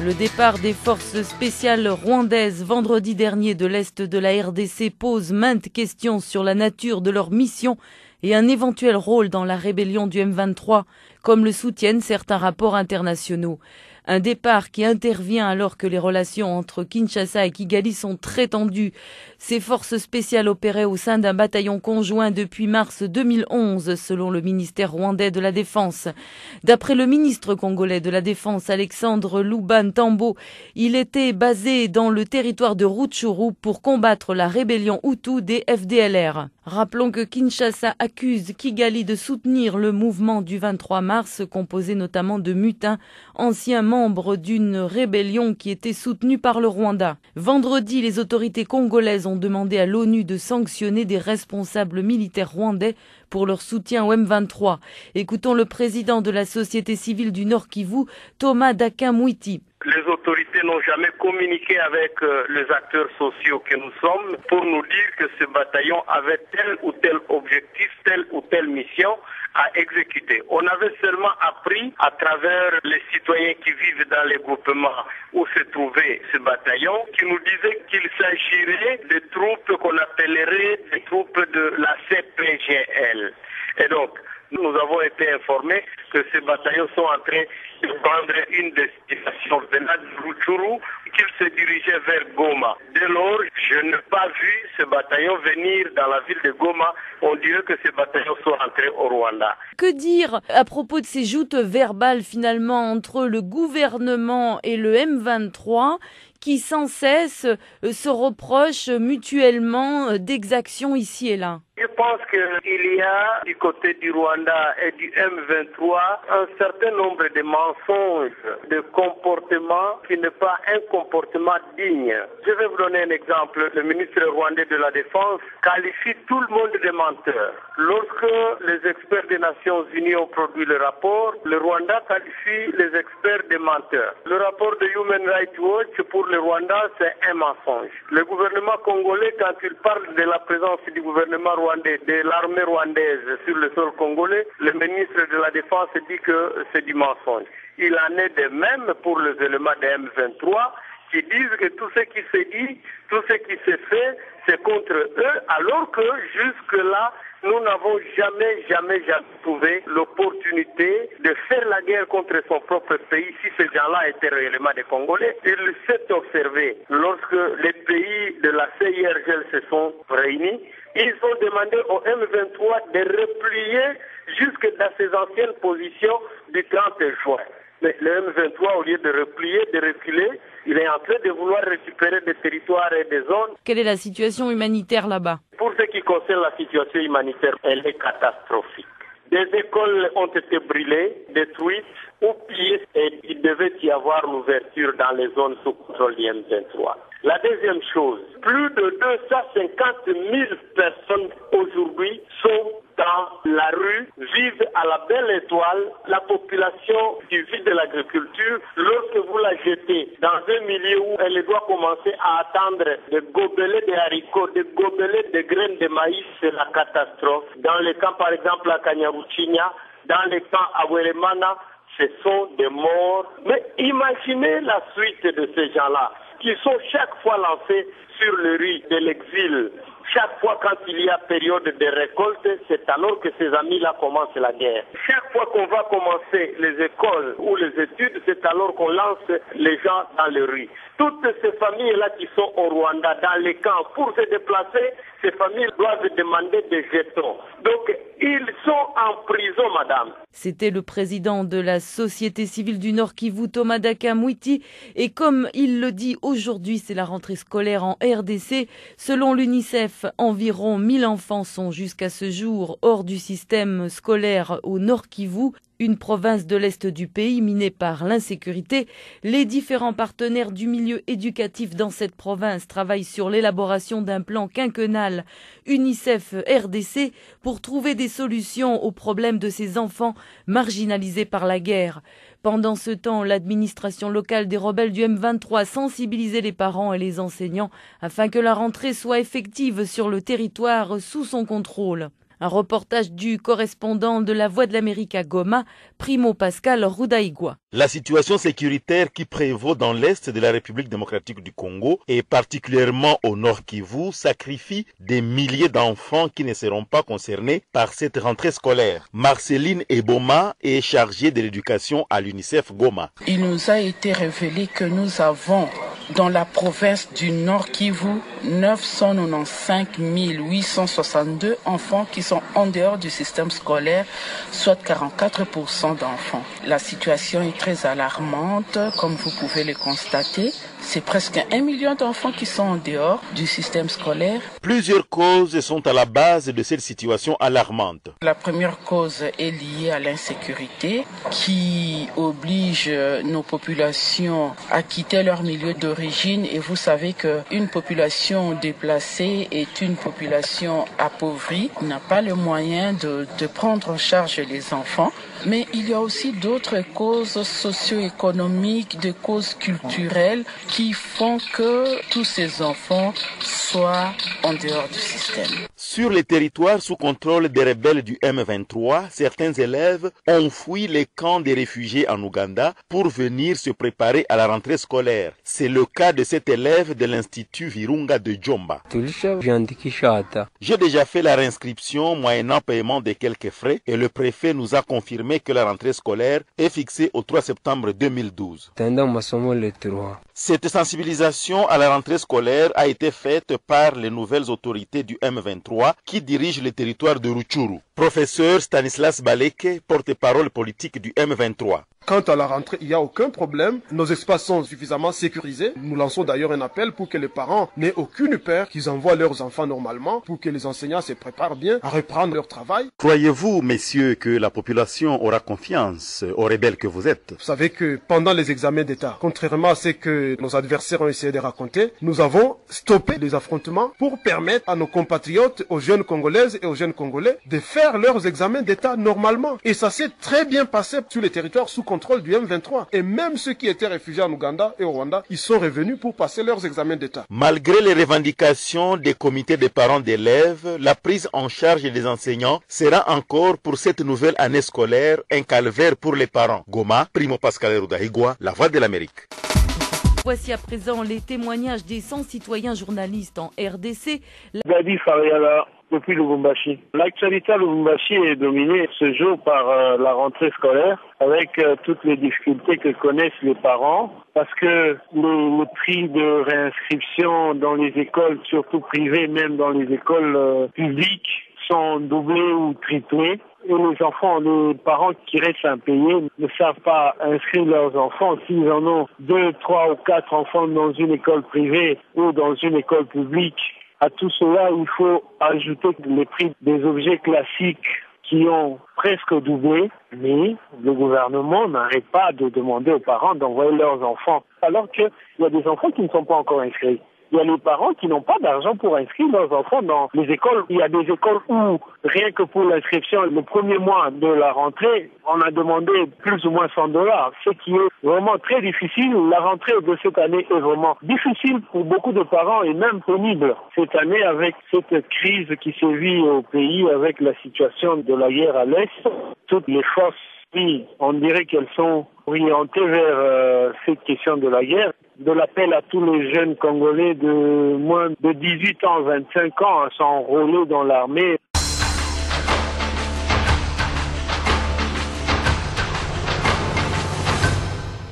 Le départ des forces spéciales rwandaises vendredi dernier de l'Est de la RDC pose maintes questions sur la nature de leur mission et un éventuel rôle dans la rébellion du M23, comme le soutiennent certains rapports internationaux. Un départ qui intervient alors que les relations entre Kinshasa et Kigali sont très tendues. Ces forces spéciales opéraient au sein d'un bataillon conjoint depuis mars 2011, selon le ministère rwandais de la Défense. D'après le ministre congolais de la Défense, Alexandre Lubantambo, il était basé dans le territoire de Rutshuru pour combattre la rébellion Hutu des FDLR. Rappelons que Kinshasa accuse Kigali de soutenir le mouvement du 23 mars, composé notamment de mutins, anciens membres d'une rébellion qui était soutenue par le Rwanda. Vendredi, les autorités congolaises ont demandé à l'ONU de sanctionner des responsables militaires rwandais pour leur soutien au M23. Écoutons le président de la société civile du Nord Kivu, Thomas Dakamwiti. Les autorités n'ont jamais communiqué avec les acteurs sociaux que nous sommes pour nous dire que ce bataillon avait tel ou tel objectif, telle ou telle mission à exécuter. On avait seulement appris à travers les citoyens qui vivent dans les groupements où se trouvait ce bataillon, qui nous disaient qu'il s'agirait de troupes qu'on appellerait des troupes de la CPGL. Et donc, nous avons été informés que ces bataillons sont en train de prendre une destination venant de Rutshuru, qu'ils se dirigeaient vers Goma. Dès lors, je n'ai pas vu ce bataillon venir dans la ville de Goma. On dirait que ces bataillons sont entrés au Rwanda. Que dire à propos de ces joutes verbales finalement entre le gouvernement et le M23 qui sans cesse se reprochent mutuellement d'exactions ici et là? Je pense qu'il y a du côté du Rwanda et du M23 un certain nombre de mensonges, de comportements qui n'est pas un comportement digne. Je vais vous donner un exemple. Le ministre rwandais de la Défense qualifie tout le monde de menteur. Lorsque les experts des Nations Unies ont produit le rapport, le Rwanda qualifie les experts de menteurs. Le rapport de Human Rights Watch pour le Rwanda, c'est un mensonge. Le gouvernement congolais, quand il parle de la présence du gouvernement rwandais, de l'armée rwandaise sur le sol congolais, le ministre de la Défense dit que c'est du mensonge. Il en est de même pour les éléments de M23 qui disent que tout ce qui se dit, tout ce qui se fait, c'est contre eux, alors que jusque-là, nous n'avons jamais trouvé l'opportunité de faire la guerre contre son propre pays si ces gens-là étaient réellement des Congolais. Il s'est observé lorsque les pays de la CIRGL se sont réunis, ils ont demandé au M23 de replier jusque dans ses anciennes positions du 30 juin. Mais le M23, au lieu de replier, de reculer, il est en train de vouloir récupérer des territoires et des zones. Quelle est la situation humanitaire là-bas? Pour ce qui concerne la situation humanitaire, elle est catastrophique. Des écoles ont été brûlées, détruites ou pillées et il devait y avoir l'ouverture dans les zones sous contrôle du M23. La deuxième chose, plus de 250 000 personnes aujourd'hui sont dans la rue, vivent à la belle étoile. La population qui vit de l'agriculture, lorsque vous la jetez dans un milieu où elle doit commencer à attendre des gobelets de haricots, des gobelets de graines de maïs, c'est la catastrophe. Dans les camps, par exemple, à Kanyaruchinya, dans les camps à Weremana, ce sont des morts. Mais imaginez la suite de ces gens-là, qui sont chaque fois lancés sur le riz de l'exil. Chaque fois quand il y a période de récolte, c'est alors que ces amis-là commencent la guerre. Chaque fois qu'on va commencer les écoles ou les études, c'est alors qu'on lance les gens dans le riz. Toutes ces familles-là qui sont au Rwanda, dans les camps, pour se déplacer, ces familles doivent demander des jetons. Donc, ils sont en prison, madame. C'était le président de la société civile du Nord Kivu, Thomas Dakamwiti. Et comme il le dit aujourd'hui, c'est la rentrée scolaire en RDC. Selon l'UNICEF, environ 1000 enfants sont jusqu'à ce jour hors du système scolaire au Nord Kivu, une province de l'Est du pays minée par l'insécurité. Les différents partenaires du milieu éducatif dans cette province travaillent sur l'élaboration d'un plan quinquennal UNICEF RDC pour trouver des solutions aux problèmes de ces enfants marginalisés par la guerre. Pendant ce temps, l'administration locale des rebelles du M23 sensibilisait les parents et les enseignants afin que la rentrée soit effective sur le territoire sous son contrôle. Un reportage du correspondant de La Voix de l'Amérique à Goma, Primo Pascal Rudaigua. La situation sécuritaire qui prévaut dans l'est de la République démocratique du Congo et particulièrement au nord Kivu sacrifie des milliers d'enfants qui ne seront pas concernés par cette rentrée scolaire. Marceline Eboma est chargée de l'éducation à l'UNICEF Goma. Il nous a été révélé que nous avons dans la province du Nord Kivu 995 862 enfants qui sont en dehors du système scolaire, soit 44% d'enfants. La situation est très alarmante, comme vous pouvez le constater. C'est presque 1 million d'enfants qui sont en dehors du système scolaire. Plusieurs causes sont à la base de cette situation alarmante. La première cause est liée à l'insécurité qui oblige nos populations à quitter leur milieu d'origine. Et vous savez qu'une population déplacée est une population appauvrie, n'a pas le moyen de prendre en charge les enfants. Mais il y a aussi d'autres causes socio-économiques, des causes culturelles qui font que tous ces enfants soient en dehors du système. Sur les territoires sous contrôle des rebelles du M23, certains élèves ont fui les camps des réfugiés en Ouganda pour venir se préparer à la rentrée scolaire. C'est le cas de cet élève de l'Institut Virunga de Djomba. J'ai déjà fait la réinscription moyennant paiement de quelques frais et le préfet nous a confirmé que la rentrée scolaire est fixée au 3 septembre 2012. Cette sensibilisation à la rentrée scolaire a été faite par les nouvelles autorités du M23 qui dirigent le territoire de Rutshuru. Professeur Stanislas Baleke, porte-parole politique du M23. Quant à la rentrée, il n'y a aucun problème. Nos espaces sont suffisamment sécurisés. Nous lançons d'ailleurs un appel pour que les parents n'aient aucune peur, qu'ils envoient leurs enfants normalement, pour que les enseignants se préparent bien à reprendre leur travail. Croyez-vous, messieurs, que la population aura confiance aux rebelles que vous êtes? Vous savez que pendant les examens d'État, contrairement à ce que nos adversaires ont essayé de raconter, nous avons stoppé les affrontements pour permettre à nos compatriotes, aux jeunes Congolaises et aux jeunes Congolais, de faire leurs examens d'État normalement. Et ça s'est très bien passé sur les territoires sous contrôle du M23. Et même ceux qui étaient réfugiés en Ouganda et au Rwanda, ils sont revenus pour passer leurs examens d'État. Malgré les revendications des comités des parents d'élèves, la prise en charge des enseignants sera encore pour cette nouvelle année scolaire un calvaire pour les parents. Goma, Primo Pascal Rudaigua, La Voix de l'Amérique. Voici à présent les témoignages des 100 citoyens journalistes en RDC. Gadi Fariala, depuis Lubumbashi. L'actualité à Lubumbashi est dominée ce jour par la rentrée scolaire avec toutes les difficultés que connaissent les parents parce que le prix de réinscription dans les écoles, surtout privées, même dans les écoles publiques, sont doublés ou triplés. Et les enfants, les parents qui restent impayés ne savent pas inscrire leurs enfants. S'ils en ont 2, 3 ou 4 enfants dans une école privée ou dans une école publique, à tout cela, il faut ajouter les prix des objets classiques qui ont presque doublé, mais le gouvernement n'arrête pas de demander aux parents d'envoyer leurs enfants, alors qu'il y a des enfants qui ne sont pas encore inscrits. Il y a les parents qui n'ont pas d'argent pour inscrire leurs enfants dans les écoles. Il y a des écoles où, rien que pour l'inscription, le premier mois de la rentrée, on a demandé plus ou moins $100, ce qui est vraiment très difficile. La rentrée de cette année est vraiment difficile pour beaucoup de parents et même pénible. Cette année, avec cette crise qui sévit au pays, avec la situation de la guerre à l'Est, toutes les forces, on dirait qu'elles sont orientées vers cette question de la guerre. De l'appel à tous les jeunes Congolais de moins de 18 ans, 25 ans à s'enrôler dans l'armée.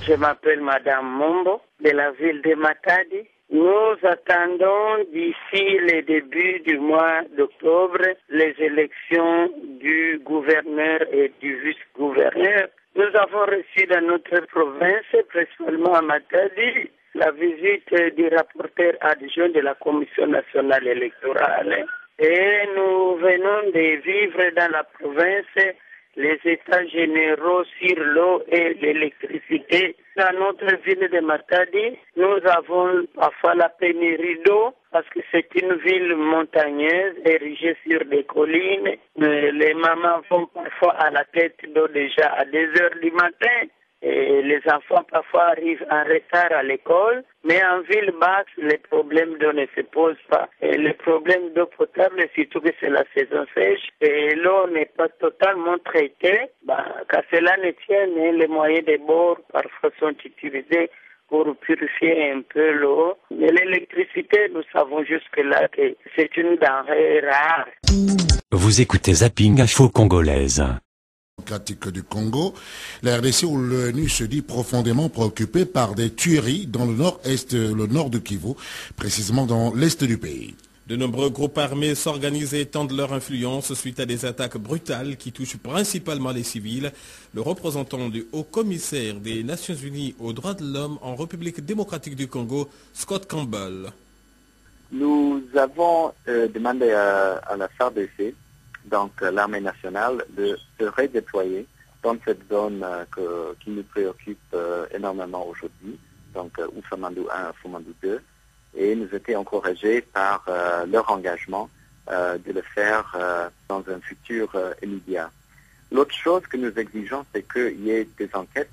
Je m'appelle Madame Mombo de la ville de Matadi. Nous attendons d'ici le début du mois d'octobre les élections du gouverneur et du vice-gouverneur. Nous avons reçu dans notre province, principalement à Matadi, la visite du rapporteur adjoint de la Commission nationale électorale. Et nous venons de vivre dans la province les états généraux sur l'eau et l'électricité. Dans notre ville de Matadi, nous avons parfois la pénurie d'eau parce que c'est une ville montagneuse érigée sur des collines. Les mamans vont parfois à la tête d'eau déjà à 2 heures du matin. Et Et les enfants parfois arrivent en retard à l'école, mais en ville basse, les problèmes d'eau ne se posent pas. Et les problèmes d'eau potable, surtout que c'est la saison sèche, et l'eau n'est pas totalement traitée, qu'à cela ne tienne, les moyens de bord parfois sont utilisés pour purifier un peu l'eau. Mais l'électricité, nous savons jusque-là que c'est une denrée rare. Vous écoutez Zapping Info Congolaise. Démocratique du Congo, la RDC ou l'ONU se dit profondément préoccupée par des tueries dans le nord-est, le nord de Kivu, précisément dans l'est du pays. De nombreux groupes armés s'organisent et étendent leur influence suite à des attaques brutales qui touchent principalement les civils. Le représentant du haut-commissaire des Nations Unies aux droits de l'homme en République démocratique du Congo, Scott Campbell. Nous avons demandé à la FARDC, donc l'armée nationale, de se redéployer dans cette zone qui nous préoccupe énormément aujourd'hui, donc Oufamandou 1, Oufamandou 2, et nous étions encouragés par leur engagement de le faire dans un futur immédiat. L'autre chose que nous exigeons, c'est qu'il y ait des enquêtes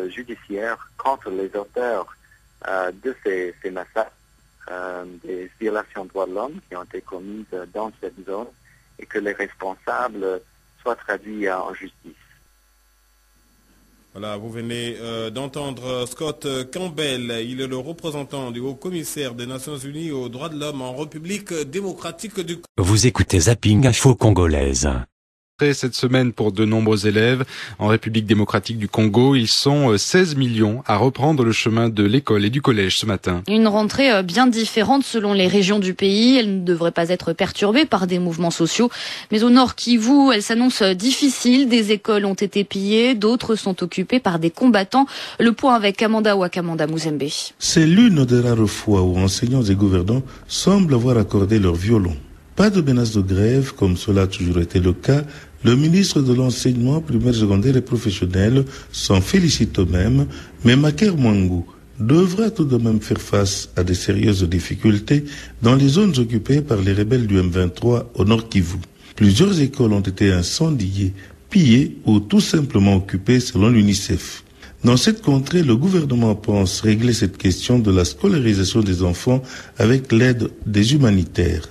judiciaires contre les auteurs de ces massacres, des violations de droits de l'homme qui ont été commises dans cette zone et que les responsables soient traduits en justice. Voilà, vous venez d'entendre Scott Campbell. Il est le représentant du haut-commissaire des Nations Unies aux droits de l'homme en République démocratique du Congo. Vous écoutez Zapping Info Congolaise. Cette semaine pour de nombreux élèves en République démocratique du Congo. Ils sont 16 millions à reprendre le chemin de l'école et du collège ce matin. Une rentrée bien différente selon les régions du pays. Elle ne devrait pas être perturbée par des mouvements sociaux. Mais au nord Kivu, elle s'annonce difficile. Des écoles ont été pillées, d'autres sont occupées par des combattants. Le point avec Amanda Wakamanda Muzembe. C'est l'une des rares fois où enseignants et gouvernants semblent avoir accordé leur violon. Pas de menace de grève, comme cela a toujours été le cas. Le ministre de l'Enseignement primaire, secondaire et professionnel s'en félicite même, mais Maker Mwangu devra tout de même faire face à de sérieuses difficultés dans les zones occupées par les rebelles du M23 au nord Kivu. Plusieurs écoles ont été incendiées, pillées ou tout simplement occupées selon l'UNICEF. Dans cette contrée, le gouvernement pense régler cette question de la scolarisation des enfants avec l'aide des humanitaires.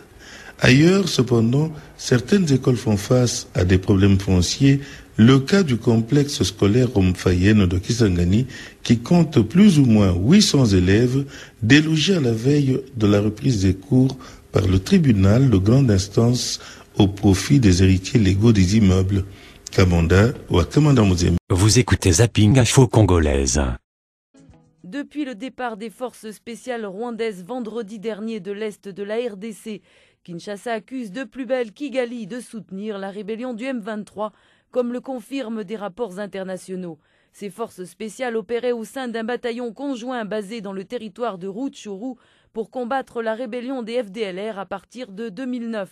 Ailleurs, cependant, certaines écoles font face à des problèmes fonciers. Le cas du complexe scolaire Omfayenne de Kisangani, qui compte plus ou moins 800 élèves, délogés à la veille de la reprise des cours par le tribunal de grande instance au profit des héritiers légaux des immeubles. Kamanda ou Kamanda Muzembe. Vous écoutez Zapping Info Congolaise. Depuis le départ des forces spéciales rwandaises vendredi dernier de l'Est de la RDC, Kinshasa accuse de plus belle Kigali de soutenir la rébellion du M23, comme le confirment des rapports internationaux. Ces forces spéciales opéraient au sein d'un bataillon conjoint basé dans le territoire de Rutshuru pour combattre la rébellion des FDLR à partir de 2009.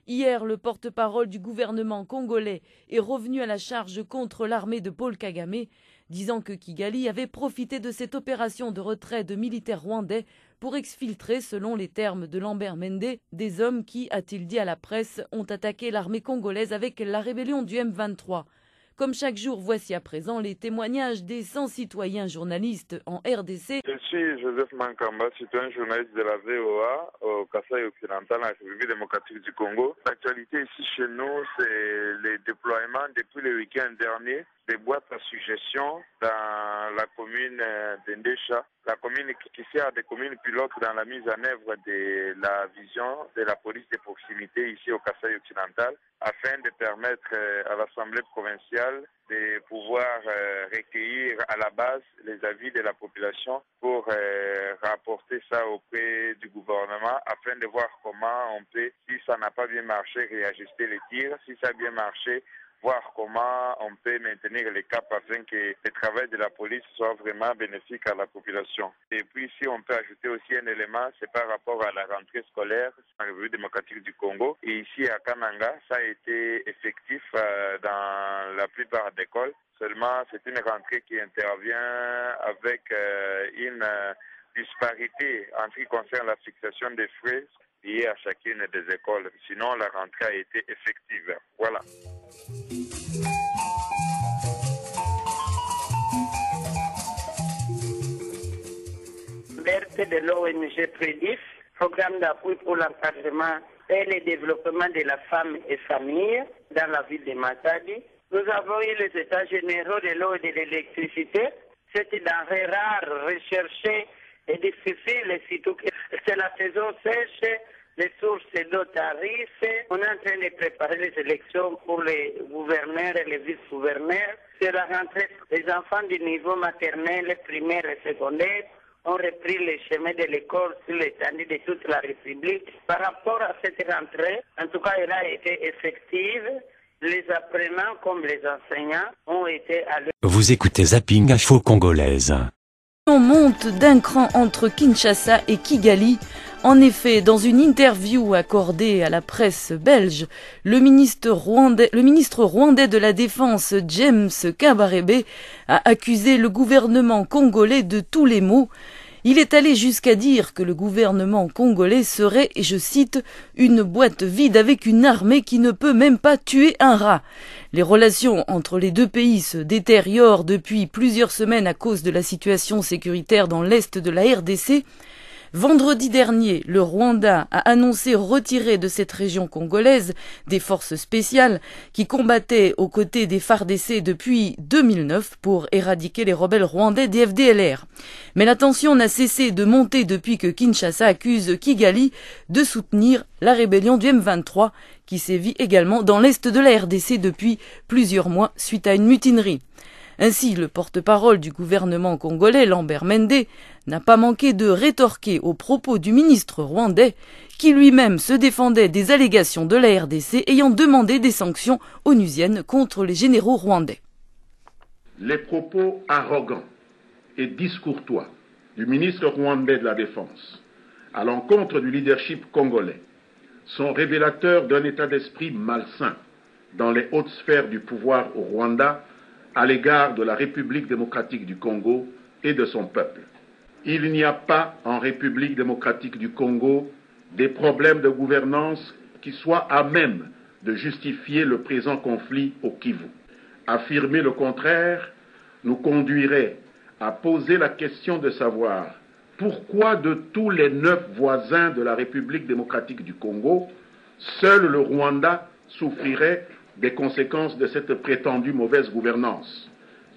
Hier, le porte-parole du gouvernement congolais est revenu à la charge contre l'armée de Paul Kagame, disant que Kigali avait profité de cette opération de retrait de militaires rwandais pour exfiltrer, selon les termes de Lambert Mende, des hommes qui, a-t-il dit à la presse, ont attaqué l'armée congolaise avec la rébellion du M23. Comme chaque jour, voici à présent les témoignages des 100 citoyens journalistes en RDC. Je suis Joseph Mankamba, citoyen journaliste de la VOA au Kasaï occidental, en République démocratique du Congo. L'actualité ici chez nous, c'est les déploiements depuis le week-end dernier des boîtes à suggestions dans la commune d'Endesha, la commune qui sert des communes pilotes dans la mise en œuvre de la vision de la police de proximité ici au Kasaï occidental, afin de permettre à l'Assemblée provinciale de pouvoir recueillir à la base les avis de la population pour rapporter ça auprès du gouvernement afin de voir comment on peut, si ça n'a pas bien marché, réajuster les tirs, si ça a bien marché, voir comment on peut maintenir les caps afin que le travail de la police soit vraiment bénéfique à la population. Et puis si on peut ajouter aussi un élément, c'est par rapport à la rentrée scolaire en République démocratique du Congo. Et ici à Kananga, ça a été effectif dans la plupart des écoles. Seulement, c'est une rentrée qui intervient avec une disparité en ce qui concerne la fixation des frais liés à chacune des écoles. Sinon, la rentrée a été effective. Voilà. projets de l'ONG PREDIF, Programme d'appui pour l'encadrement et le développement de la femme et famille dans la ville de Matadi. Nous avons eu les états généraux de l'eau et de l'électricité. C'est une denrée rare, recherchée et difficile, surtout que c'est la saison sèche, les sources d'eau tarissent. On est en train de préparer les élections pour les gouverneurs et les vice-gouverneurs. C'est la rentrée. Les enfants du niveau maternel, primaire et secondaire ont repris les chemins de l'école sur l'étendue de toute la République. Par rapport à cette rentrée, en tout cas, elle a été effective. Les apprenants comme les enseignants ont été à l'heure. Vous écoutez Zapping Info Congolaise. On monte d'un cran entre Kinshasa et Kigali. En effet, dans une interview accordée à la presse belge, le ministre rwandais de la Défense, James Kabarebe, a accusé le gouvernement congolais de tous les maux. Il est allé jusqu'à dire que le gouvernement congolais serait, et je cite, une boîte vide avec une armée qui ne peut même pas tuer un rat. Les relations entre les deux pays se détériorent depuis plusieurs semaines à cause de la situation sécuritaire dans l'est de la RDC. Vendredi dernier, le Rwanda a annoncé retirer de cette région congolaise des forces spéciales qui combattaient aux côtés des FARDC depuis 2009 pour éradiquer les rebelles rwandais des FDLR. Mais la tension n'a cessé de monter depuis que Kinshasa accuse Kigali de soutenir la rébellion du M23 qui sévit également dans l'est de la RDC depuis plusieurs mois suite à une mutinerie. Ainsi, le porte-parole du gouvernement congolais, Lambert Mende, n'a pas manqué de rétorquer aux propos du ministre rwandais, qui lui-même se défendait des allégations de la RDC ayant demandé des sanctions onusiennes contre les généraux rwandais. Les propos arrogants et discourtois du ministre rwandais de la Défense à l'encontre du leadership congolais sont révélateurs d'un état d'esprit malsain dans les hautes sphères du pouvoir au Rwanda à l'égard de la République démocratique du Congo et de son peuple. Il n'y a pas en République démocratique du Congo des problèmes de gouvernance qui soient à même de justifier le présent conflit au Kivu. Affirmer le contraire nous conduirait à poser la question de savoir pourquoi de tous les 9 voisins de la République démocratique du Congo, seul le Rwanda souffrirait des conséquences de cette prétendue mauvaise gouvernance,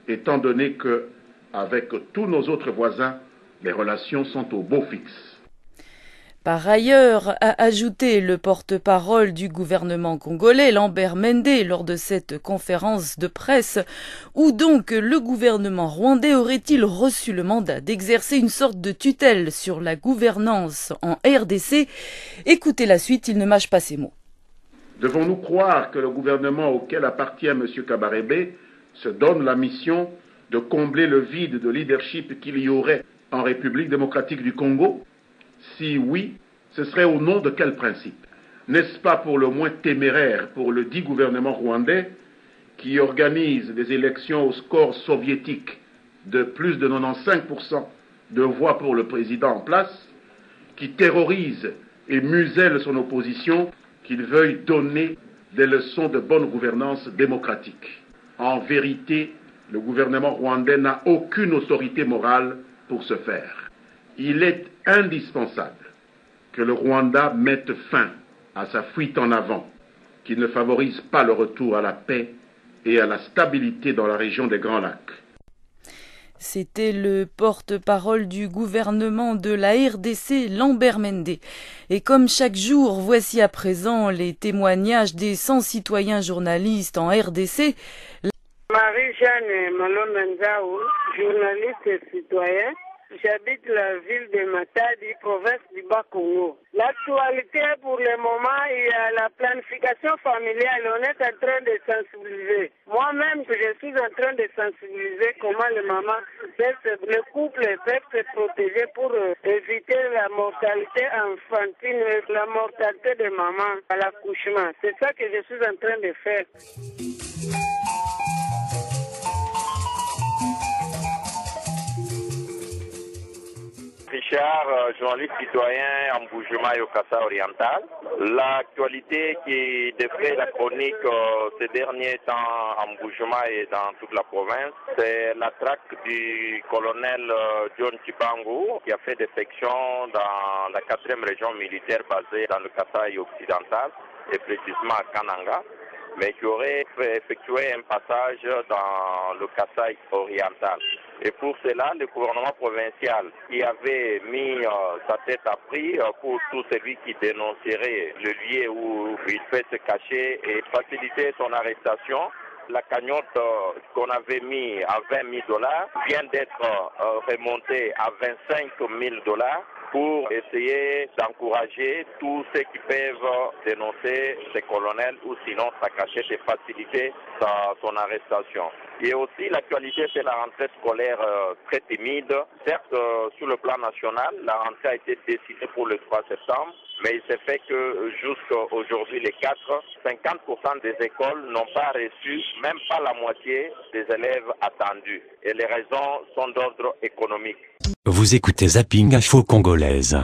étant donné que, avec tous nos autres voisins, les relations sont au beau fixe. Par ailleurs, a ajouté le porte-parole du gouvernement congolais, Lambert Mende, lors de cette conférence de presse, où donc le gouvernement rwandais aurait-il reçu le mandat d'exercer une sorte de tutelle sur la gouvernance en RDC. Écoutez la suite, il ne mâche pas ses mots. Devons-nous croire que le gouvernement auquel appartient M. Kabarebe se donne la mission de combler le vide de leadership qu'il y aurait en République démocratique du Congo? Si oui, ce serait au nom de quel principe? N'est-ce pas pour le moins téméraire pour le dit gouvernement rwandais qui organise des élections au score soviétique de plus de 95% de voix pour le président en place, qui terrorise et muselle son opposition, qu'il veuille donner des leçons de bonne gouvernance démocratique. En vérité, le gouvernement rwandais n'a aucune autorité morale pour ce faire. Il est indispensable que le Rwanda mette fin à sa fuite en avant, qui ne favorise pas le retour à la paix et à la stabilité dans la région des Grands Lacs. C'était le porte-parole du gouvernement de la RDC, Lambert Mende. Et comme chaque jour, voici à présent les témoignages des 100 citoyens journalistes en RDC. Marie-Jeanne Malonanzaou, journaliste et citoyen. J'habite la ville de Matadi, province du Bas-Congo. L'actualité pour le moment, il y a la planification familiale. On est en train de sensibiliser. Moi-même, je suis en train de sensibiliser comment le couple peut se protéger pour éviter la mortalité infantile, la mortalité de maman à l'accouchement. C'est ça que je suis en train de faire. Cher journaliste citoyen en Mbuji-Mayi au Kasai oriental, l'actualité qui défraie la chronique ces derniers temps en Mbuji-Mayi et dans toute la province, c'est la traque du colonel John Chibangu qui a fait défection dans la 4e région militaire basée dans le Kasai occidental et précisément à Kananga, mais qui aurait effectué un passage dans le Kasai oriental. Et pour cela, le gouvernement provincial qui avait mis sa tête à prix pour tout celui qui dénoncerait le lieu où il peut se cacher et faciliter son arrestation. La cagnotte qu'on avait mis à $20,000 vient d'être remontée à $25,000 pour essayer d'encourager tous ceux qui peuvent dénoncer ces colonels ou sinon sa cachette et faciliter son arrestation. Et aussi l'actualité, c'est la rentrée scolaire très timide. Certes, sur le plan national, la rentrée a été décidée pour le 3 septembre, mais il s'est fait que jusqu'à aujourd'hui, les 50% des écoles n'ont pas reçu même pas la moitié des élèves attendus. Et les raisons sont d'ordre économique. Vous écoutez Zapping Info Congolaise.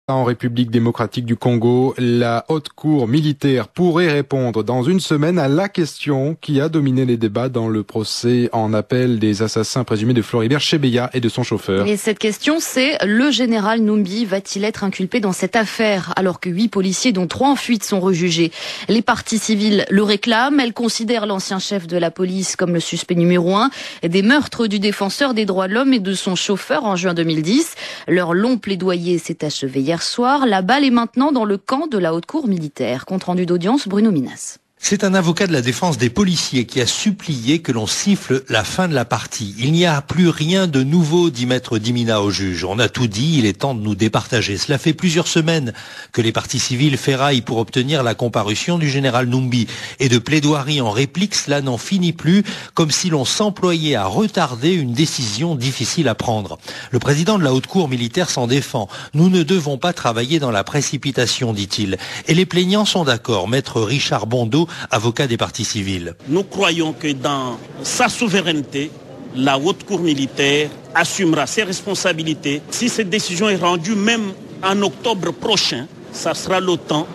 En République démocratique du Congo, la haute cour militaire pourrait répondre dans une semaine à la question qui a dominé les débats dans le procès en appel des assassins présumés de Floribert Chebeya et de son chauffeur. Et cette question, c'est le général Numbi va-t-il être inculpé dans cette affaire alors que 8 policiers, dont 3 en fuite, sont rejugés? Les parties civiles le réclament. Elles considèrent l'ancien chef de la police comme le suspect numéro 1 des meurtres du défenseur des droits de l'homme et de son chauffeur en juin 2010. Leur long plaidoyer s'est achevé hier soir. La balle est maintenant dans le camp de la haute cour militaire. Compte rendu d'audience, Bruno Minas. C'est un avocat de la défense des policiers qui a supplié que l'on siffle la fin de la partie. Il n'y a plus rien de nouveau, dit maître Dimina au juge. On a tout dit, il est temps de nous départager. Cela fait plusieurs semaines que les parties civiles ferraillent pour obtenir la comparution du général Numbi. Et de plaidoirie en réplique, cela n'en finit plus, comme si l'on s'employait à retarder une décision difficile à prendre. Le président de la haute cour militaire s'en défend. Nous ne devons pas travailler dans la précipitation, dit-il. Et les plaignants sont d'accord. Maître Richard Bondo, avocat des parties civiles. Nous croyons que dans sa souveraineté, la haute cour militaire assumera ses responsabilités. Si cette décision est rendue même en octobre prochain, ça sera le temps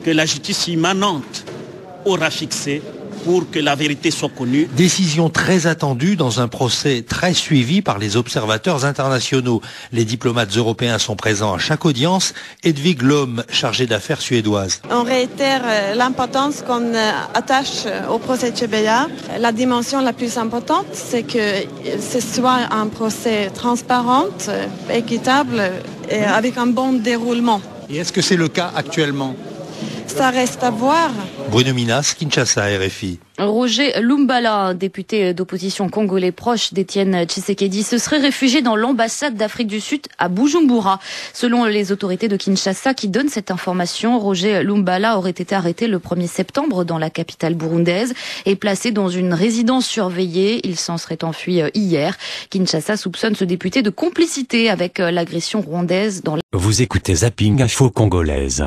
que la justice immanente aura fixé pour que la vérité soit connue. Décision très attendue dans un procès très suivi par les observateurs internationaux. Les diplomates européens sont présents à chaque audience. Hedwig Lom, chargée d'affaires suédoise. On réitère l'importance qu'on attache au procès de Chebeya. La dimension la plus importante, c'est que ce soit un procès transparent, équitable et avec un bon déroulement. Et est-ce que c'est le cas actuellement ? Ça reste à voir. Bruno Minas, Kinshasa, RFI. Roger Lumbala, député d'opposition congolais proche d'Étienne Tshisekedi, se serait réfugié dans l'ambassade d'Afrique du Sud à Bujumbura. Selon les autorités de Kinshasa qui donnent cette information, Roger Lumbala aurait été arrêté le 1er septembre dans la capitale burundaise et placé dans une résidence surveillée. Il s'en serait enfui hier. Kinshasa soupçonne ce député de complicité avec l'agression rwandaise dans la... Vous écoutez Zapping Info Congolaise.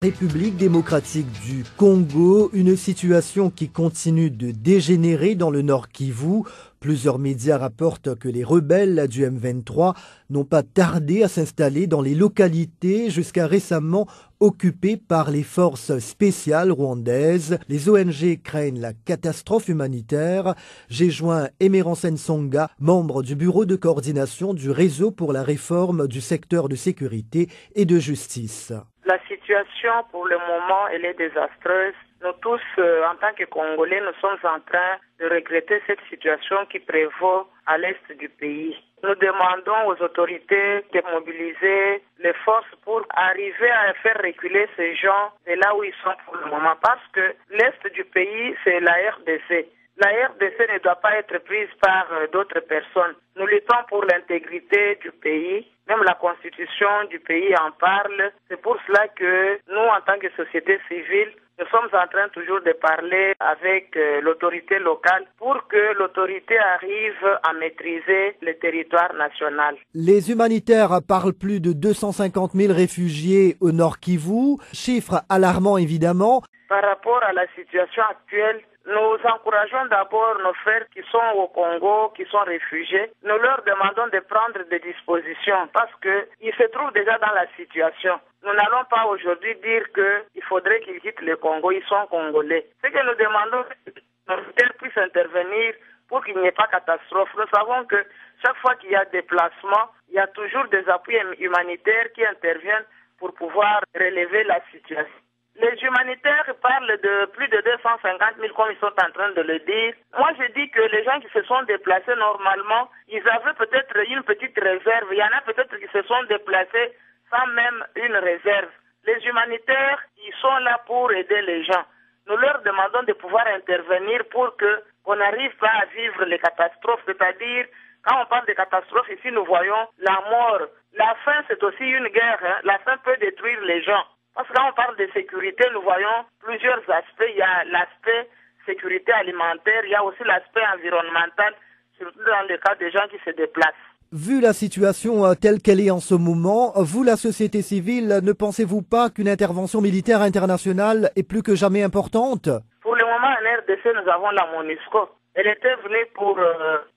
République démocratique du Congo, une situation qui continue de dégénérer dans le Nord Kivu. Plusieurs médias rapportent que les rebelles du M23 n'ont pas tardé à s'installer dans les localités jusqu'à récemment occupées par les forces spéciales rwandaises. Les ONG craignent la catastrophe humanitaire. J'ai joint Emerance Nsonga, membre du bureau de coordination du réseau pour la réforme du secteur de sécurité et de justice. La situation, pour le moment, elle est désastreuse. Nous tous, en tant que Congolais, nous sommes en train de regretter cette situation qui prévaut à l'est du pays. Nous demandons aux autorités de mobiliser les forces pour arriver à faire reculer ces gens de là où ils sont pour le moment. Parce que l'est du pays, c'est la RDC. La RDC ne doit pas être prise par d'autres personnes. Nous luttons pour l'intégrité du pays. Même la constitution du pays en parle. C'est pour cela que nous, en tant que société civile, nous sommes en train toujours de parler avec l'autorité locale pour que l'autorité arrive à maîtriser le territoire national. Les humanitaires parlent plus de 250 000 réfugiés au Nord Kivu. Chiffre alarmant évidemment. Par rapport à la situation actuelle, Nous encourageons d'abord nos frères qui sont au Congo, qui sont réfugiés. Nous leur demandons de prendre des dispositions parce qu'ils se trouvent déjà dans la situation. Nous n'allons pas aujourd'hui dire qu'il faudrait qu'ils quittent le Congo, ils sont congolais. Ce que nous demandons, c'est que nos militaires puissent intervenir pour qu'il n'y ait pas de catastrophe. Nous savons que chaque fois qu'il y a déplacement, il y a toujours des appuis humanitaires qui interviennent pour pouvoir relever la situation. Les humanitaires parlent de plus de 250 000 comme ils sont en train de le dire. Moi, je dis que les gens qui se sont déplacés normalement, ils avaient peut-être une petite réserve. Il y en a peut-être qui se sont déplacés sans même une réserve. Les humanitaires, ils sont là pour aider les gens. Nous leur demandons de pouvoir intervenir pour qu'on n'arrive pas à vivre les catastrophes. C'est-à-dire, quand on parle de catastrophes, ici nous voyons la mort. La faim, c'est aussi une guerre. La faim peut détruire les gens. Parce que quand on parle de sécurité, nous voyons plusieurs aspects. Il y a l'aspect sécurité alimentaire, il y a aussi l'aspect environnemental, surtout dans le cas des gens qui se déplacent. Vu la situation telle qu'elle est en ce moment, vous, la société civile, ne pensez-vous pas qu'une intervention militaire internationale est plus que jamais importante? Pour le moment, en RDC, nous avons la MONUSCO. Elle était venue pour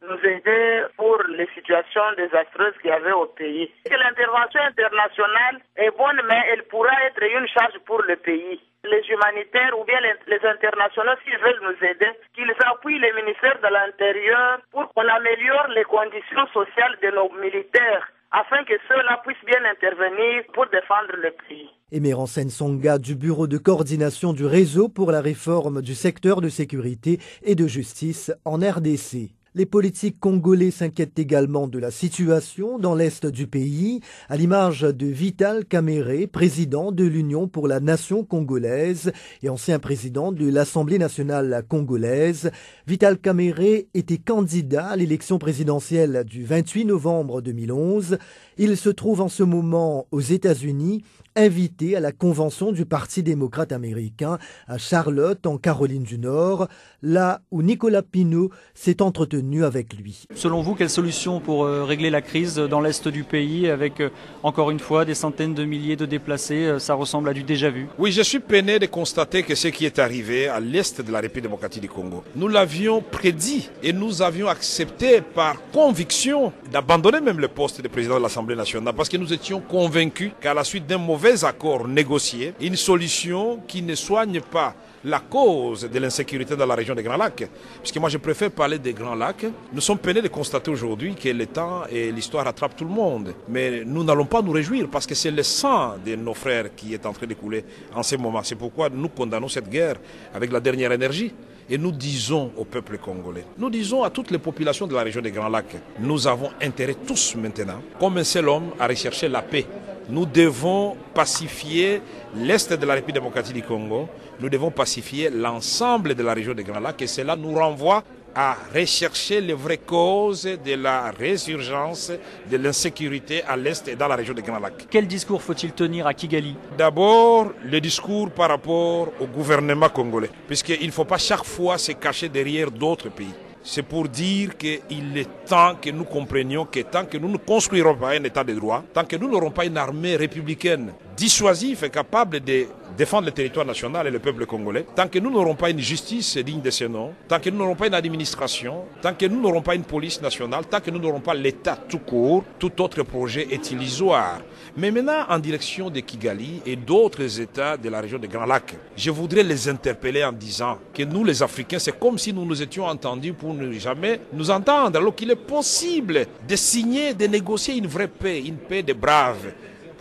nous aider pour les situations désastreuses qu'il y avait au pays. L'intervention internationale est bonne, mais elle pourra être une charge pour le pays. Les humanitaires ou bien les internationaux, s'ils veulent nous aider, qu'ils appuient les ministères de l'Intérieur pour qu'on améliore les conditions sociales de nos militaires, afin que ceux-là puissent bien intervenir pour défendre le pays. Emerance Songa du Bureau de coordination du réseau pour la réforme du secteur de sécurité et de justice en RDC. Les politiques congolais s'inquiètent également de la situation dans l'est du pays, à l'image de Vital Kamerhe, président de l'Union pour la nation congolaise et ancien président de l'Assemblée nationale congolaise. Vital Kamerhe était candidat à l'élection présidentielle du 28 novembre 2011. Il se trouve en ce moment aux États-Unis, invité à la convention du Parti démocrate américain à Charlotte, en Caroline du Nord, là où Nicolas Pinault s'est entretenu avec lui. Selon vous, quelle solution pour régler la crise dans l'est du pays avec, encore une fois, des centaines de milliers de déplacés? Ça ressemble à du déjà-vu. Oui, je suis peiné de constater que ce qui est arrivé à l'est de la République démocratique du Congo, nous l'avions prédit et nous avions accepté par conviction d'abandonner même le poste de président de l'Assemblée nationale parce que nous étions convaincus qu'à la suite d'un mauvais accord négocié, une solution qui ne soigne pas la cause de l'insécurité dans la région des Grands Lacs. Puisque moi je préfère parler des Grands Lacs. Nous sommes peinés de constater aujourd'hui que le temps et l'histoire rattrapent tout le monde. Mais nous n'allons pas nous réjouir parce que c'est le sang de nos frères qui est en train de couler en ce moment. C'est pourquoi nous condamnons cette guerre avec la dernière énergie. Et nous disons au peuple congolais, nous disons à toutes les populations de la région des Grands Lacs, nous avons intérêt tous maintenant, comme un seul homme, à rechercher la paix. Nous devons pacifier l'est de la République démocratique du Congo, nous devons pacifier l'ensemble de la région des Grands Lacs et cela nous renvoie à rechercher les vraies causes de la résurgence de l'insécurité à l'est et dans la région des Grands Lacs. Quel discours faut-il tenir à Kigali? D'abord, le discours par rapport au gouvernement congolais, puisqu'il ne faut pas chaque fois se cacher derrière d'autres pays. C'est pour dire qu'il est temps que nous comprenions que tant que nous ne construirons pas un état de droit, tant que nous n'aurons pas une armée républicaine dissuasive et capable de défendre le territoire national et le peuple congolais, tant que nous n'aurons pas une justice digne de ce nom, tant que nous n'aurons pas une administration, tant que nous n'aurons pas une police nationale, tant que nous n'aurons pas l'État tout court, tout autre projet est illusoire. Mais maintenant, en direction de Kigali et d'autres États de la région des Grands Lacs, je voudrais les interpeller en disant que nous, les Africains, c'est comme si nous nous étions entendus pour ne jamais nous entendre, alors qu'il est possible de signer, de négocier une vraie paix, une paix des braves,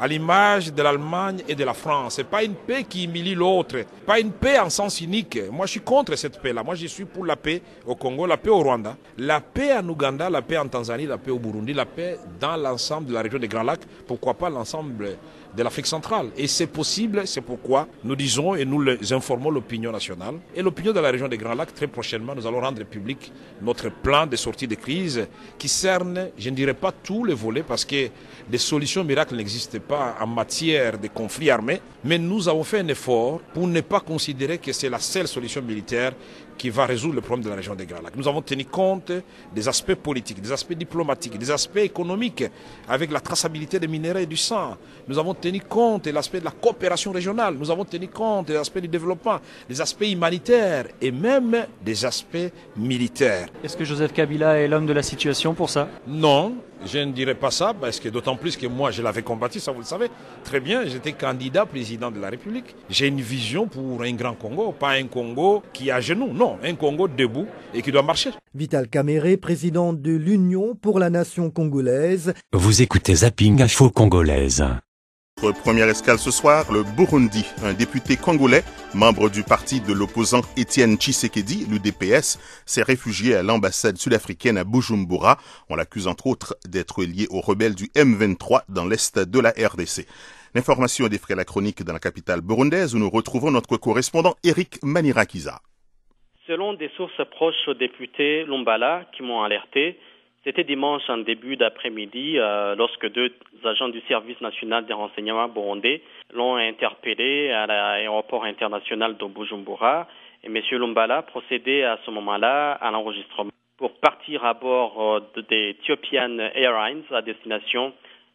à l'image de l'Allemagne et de la France. Ce n'est pas une paix qui humilie l'autre, pas une paix en sens unique. Moi, je suis contre cette paix-là. Moi, je suis pour la paix au Congo, la paix au Rwanda, la paix en Ouganda, la paix en Tanzanie, la paix au Burundi, la paix dans l'ensemble de la région des Grands Lacs, pourquoi pas l'ensemble de l'Afrique centrale. Et c'est possible, c'est pourquoi nous disons et nous les informons l'opinion nationale. Et l'opinion de la région des Grands Lacs, très prochainement, nous allons rendre public notre plan de sortie de crise qui cerne, je ne dirais pas tous les volets parce que des solutions miracles n'existent pas en matière de conflits armés, mais nous avons fait un effort pour ne pas considérer que c'est la seule solution militaire qui va résoudre le problème de la région des Grands Lacs. Nous avons tenu compte des aspects politiques, des aspects diplomatiques, des aspects économiques avec la traçabilité des minéraux et du sang. Nous avons tenu compte de l'aspect de la coopération régionale. Nous avons tenu compte des aspects du développement, des aspects humanitaires et même des aspects militaires. Est-ce que Joseph Kabila est l'homme de la situation pour ça? Non, je ne dirais pas ça, parce que d'autant plus que moi je l'avais combattu, ça vous le savez très bien, j'étais candidat président de la République. J'ai une vision pour un grand Congo, pas un Congo qui est à genoux, non, un Congo debout et qui doit marcher. Vital Kamerhe, président de l'Union pour la nation congolaise. Vous écoutez Zapping Info Congolaise. Première escale ce soir, le Burundi. Un député congolais, membre du parti de l'opposant Étienne Tshisekedi, l'UDPS, s'est réfugié à l'ambassade sud-africaine à Bujumbura. On l'accuse entre autres d'être lié aux rebelles du M23 dans l'est de la RDC. L'information défraie la chronique dans la capitale burundaise où nous retrouvons notre correspondant Eric Manirakiza. Selon des sources proches au député Lumbala qui m'ont alerté, c'était dimanche en début d'après-midi lorsque 2 agents du service national des renseignements burundais l'ont interpellé à l'aéroport international de Bujumbura. Et M. Lumbala procédait à ce moment-là à l'enregistrement pour partir à bord des Ethiopian Airlines à destination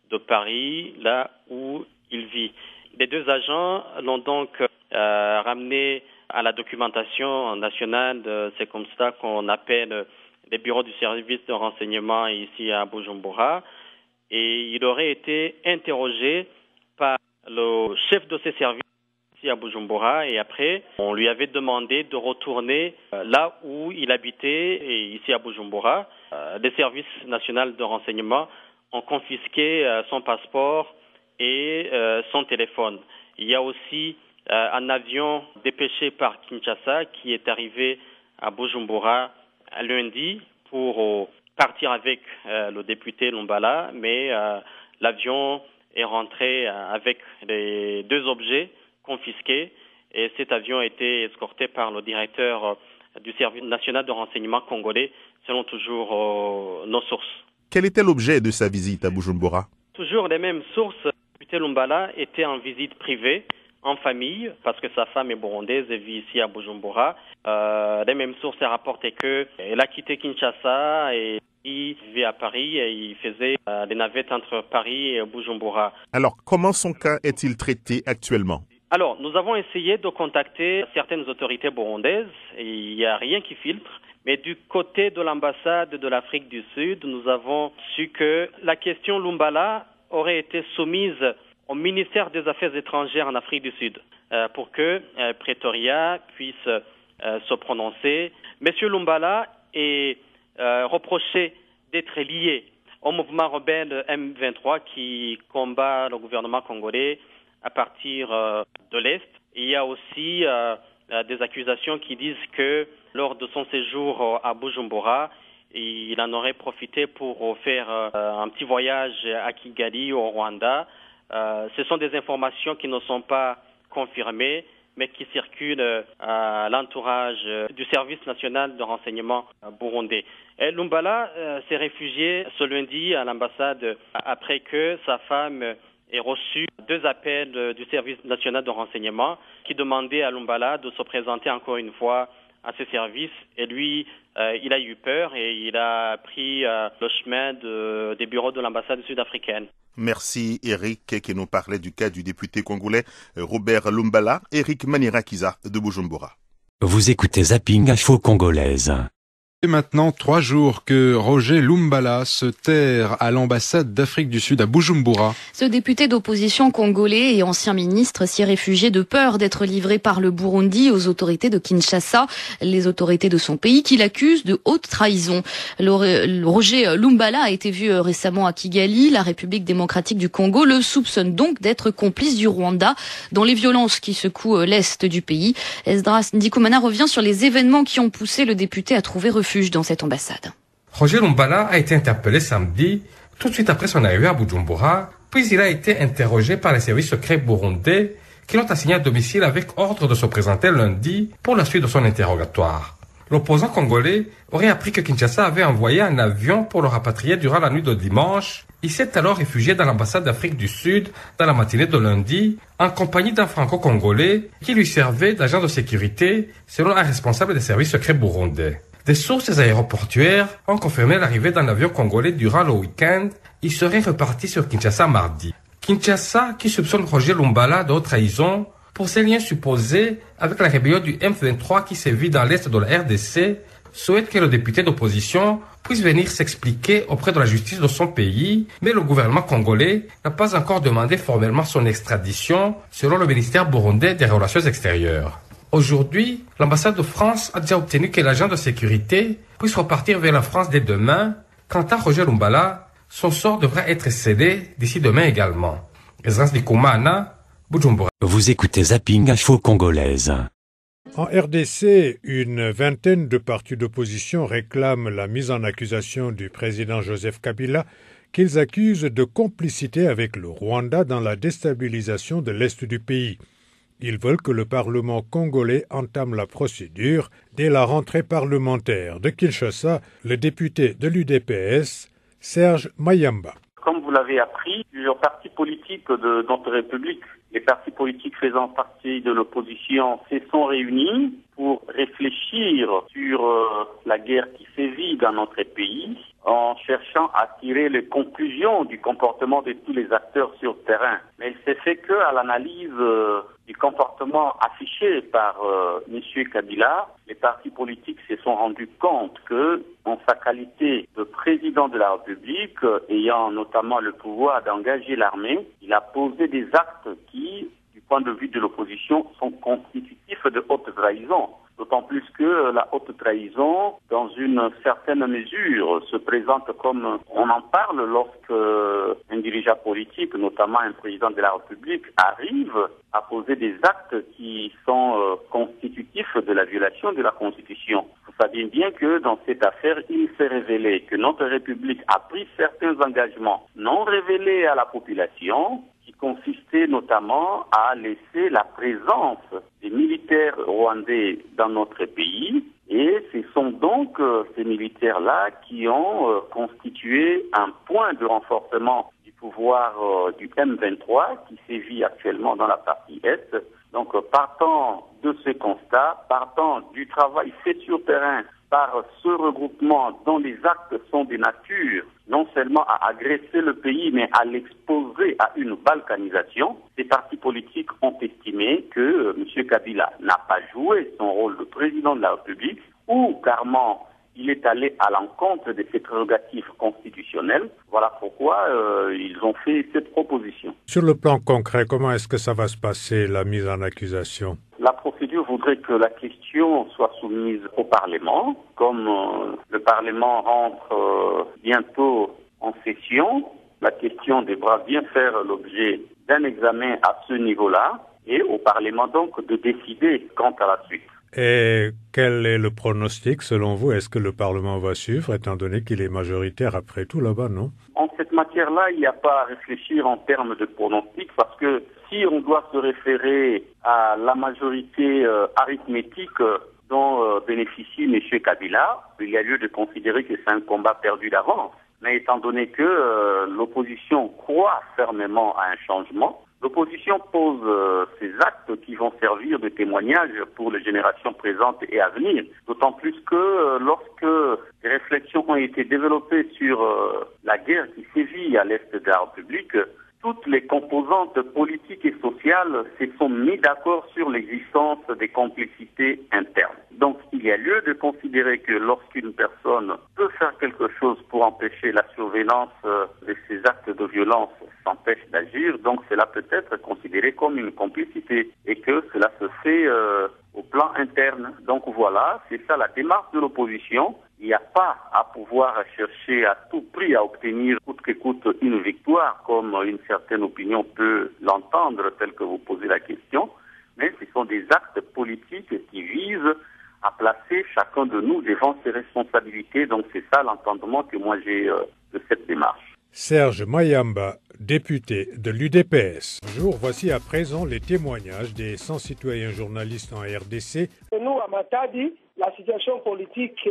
de Paris, là où il vit. Les 2 agents l'ont donc ramené à la documentation nationale, c'est comme ça qu'on appelle les bureaux du service de renseignement ici à Bujumbura, et il aurait été interrogé par le chef de ces services ici à Bujumbura, et après on lui avait demandé de retourner là où il habitait, et ici à Bujumbura. Les services nationaux de renseignement ont confisqué son passeport et son téléphone. Il y a aussi un avion dépêché par Kinshasa qui est arrivé à Bujumbura lundi pour partir avec le député Lumbala, mais l'avion est rentré avec les 2 objets confisqués et cet avion a été escorté par le directeur du service national de renseignement congolais, selon toujours nos sources. Quel était l'objet de sa visite à Bujumbura? Toujours les mêmes sources. Le député Lumbala était en visite privée, en famille, parce que sa femme est burundaise et vit ici à Bujumbura. Les mêmes sources rapportaient qu'elle a quitté Kinshasa et il vit à Paris et il faisait des navettes entre Paris et Bujumbura. Alors, comment son cas est-il traité actuellement? Alors, nous avons essayé de contacter certaines autorités burundaises et il n'y a rien qui filtre. Mais du côté de l'ambassade de l'Afrique du Sud, nous avons su que la question Lumbala aurait été soumise au ministère des Affaires étrangères en Afrique du Sud pour que Pretoria puisse se prononcer. Monsieur Lumbala est reproché d'être lié au mouvement rebelle M23 qui combat le gouvernement congolais à partir de l'Est. Il y a aussi des accusations qui disent que lors de son séjour à Bujumbura, il en aurait profité pour faire un petit voyage à Kigali, au Rwanda. Ce sont des informations qui ne sont pas confirmées, mais qui circulent à l'entourage du service national de renseignement burundais. Et Lumbala s'est réfugié ce lundi à l'ambassade après que sa femme ait reçu 2 appels du service national de renseignement qui demandaient à Lumbala de se présenter encore une fois à ses services. Et lui, il a eu peur et il a pris le chemin des bureaux de l'ambassade sud-africaine. Merci Eric qui nous parlait du cas du député congolais Robert Lumbala. Eric Manirakiza de Bujumbura. Vous écoutez Zapping Info Congolaise. Et maintenant 3 jours que Roger Lumbala se terre à l'ambassade d'Afrique du Sud à Bujumbura. Ce député d'opposition congolais et ancien ministre s'y est réfugié de peur d'être livré par le Burundi aux autorités de Kinshasa, les autorités de son pays qui l'accusent de haute trahison. Roger Lumbala a été vu récemment à Kigali. La République démocratique du Congo le soupçonne donc d'être complice du Rwanda dans les violences qui secouent l'est du pays. Esdras Ndikumana revient sur les événements qui ont poussé le député à trouver refuge dans cette ambassade. Roger Lumbala a été interpellé samedi, tout de suite après son arrivée à Bujumbura, puis il a été interrogé par les services secrets burundais qui l'ont assigné à domicile avec ordre de se présenter lundi pour la suite de son interrogatoire. L'opposant congolais aurait appris que Kinshasa avait envoyé un avion pour le rapatrier durant la nuit de dimanche Il s'est alors réfugié dans l'ambassade d'Afrique du Sud dans la matinée de lundi, en compagnie d'un franco-congolais qui lui servait d'agent de sécurité selon un responsable des services secrets burundais. Des sources aéroportuaires ont confirmé l'arrivée d'un avion congolais durant le week-end. Il serait reparti sur Kinshasa mardi. Kinshasa, qui soupçonne Roger Lumbala de haute trahison pour ses liens supposés avec la rébellion du M23 qui sévit dans l'est de la RDC, souhaite que le député d'opposition puisse venir s'expliquer auprès de la justice de son pays, mais le gouvernement congolais n'a pas encore demandé formellement son extradition, selon le ministère burundais des Relations extérieures. Aujourd'hui, l'ambassade de France a déjà obtenu que l'agent de sécurité puisse repartir vers la France dès demain. Quant à Roger Lumbala, son sort devrait être scellé d'ici demain également. Ezras Dikoumana, Bujumbura. Vous écoutez Zapping Info Congolaise. En RDC, une vingtaine de partis d'opposition réclament la mise en accusation du président Joseph Kabila, qu'ils accusent de complicité avec le Rwanda dans la déstabilisation de l'Est du pays. Ils veulent que le Parlement congolais entame la procédure dès la rentrée parlementaire. De Kinshasa, le député de l'UDPS, Serge Mayamba. Comme vous l'avez appris, plusieurs partis politiques de notre République, les partis politiques faisant partie de l'opposition, se sont réunis pour réfléchir sur la guerre qui sévit dans notre pays, en cherchant à tirer les conclusions du comportement de tous les acteurs sur le terrain. Mais il s'est fait qu'à l'analyse du comportement affiché par M. Kabila, les partis politiques se sont rendus compte que, en sa qualité de président de la République, ayant notamment le pouvoir d'engager l'armée, il a posé des actes qui, du point de vue de l'opposition, sont constitutifs de haute trahison. D'autant plus que la haute trahison, dans une certaine mesure, se présente comme on en parle lorsque un dirigeant politique, notamment un président de la République, arrive à poser des actes qui sont constitutifs de la violation de la Constitution. Vous savez bien que dans cette affaire, il s'est révélé que notre République a pris certains engagements non révélés à la population, qui consistait notamment à laisser la présence des militaires rwandais dans notre pays. Et ce sont donc ces militaires-là qui ont constitué un point de renforcement du pouvoir du M23 qui sévit actuellement dans la partie Est. Donc partant de ce constat, partant du travail fait sur terrain par ce regroupement dont les actes sont de nature non seulement à agresser le pays, mais à l'exposer à une balkanisation, ces partis politiques ont estimé que M. Kabila n'a pas joué son rôle de président de la République, ou carrément il est allé à l'encontre de ses prérogatives constitutionnelles. Voilà pourquoi ils ont fait cette proposition. Sur le plan concret, comment est-ce que ça va se passer, la mise en accusation ? La procédure voudrait que la question soit soumise au Parlement. Comme le Parlement rentre bientôt en session, la question devra bien faire l'objet d'un examen à ce niveau-là et au Parlement donc de décider quant à la suite. Et quel est le pronostic selon vous? Est-ce que le Parlement va suivre, étant donné qu'il est majoritaire après tout là-bas, non? En cette matière-là, il n'y a pas à réfléchir en termes de pronostic parce que si on doit se référer à la majorité arithmétique dont bénéficie M. Kabila, il y a lieu de considérer que c'est un combat perdu d'avance. Mais étant donné que l'opposition croit fermement à un changement, l'opposition pose ces actes qui vont servir de témoignage pour les générations présentes et à venir. D'autant plus que lorsque des réflexions ont été développées sur la guerre qui sévit à l'Est de la République, toutes les composantes politiques et sociales se sont mis d'accord sur l'existence des complicités internes. Donc, il y a lieu de considérer que lorsqu'une personne peut faire quelque chose pour empêcher la surveillance de ces actes de violence s'empêche d'agir, donc cela peut être considéré comme une complicité et que cela se fait au plan interne. Donc voilà, c'est ça la démarche de l'opposition. Il n'y a pas à pouvoir chercher à tout prix à obtenir coûte que coûte une victoire, comme une certaine opinion peut l'entendre, tel que vous posez la question, mais ce sont des actes politiques qui visent à placer chacun de nous devant ses responsabilités. Donc c'est ça l'entendement que moi j'ai de cette démarche. Serge Mayamba, député de l'UDPS. Bonjour, voici à présent les témoignages des 100 citoyens journalistes en RDC. Nous, à Matadi, la situation politique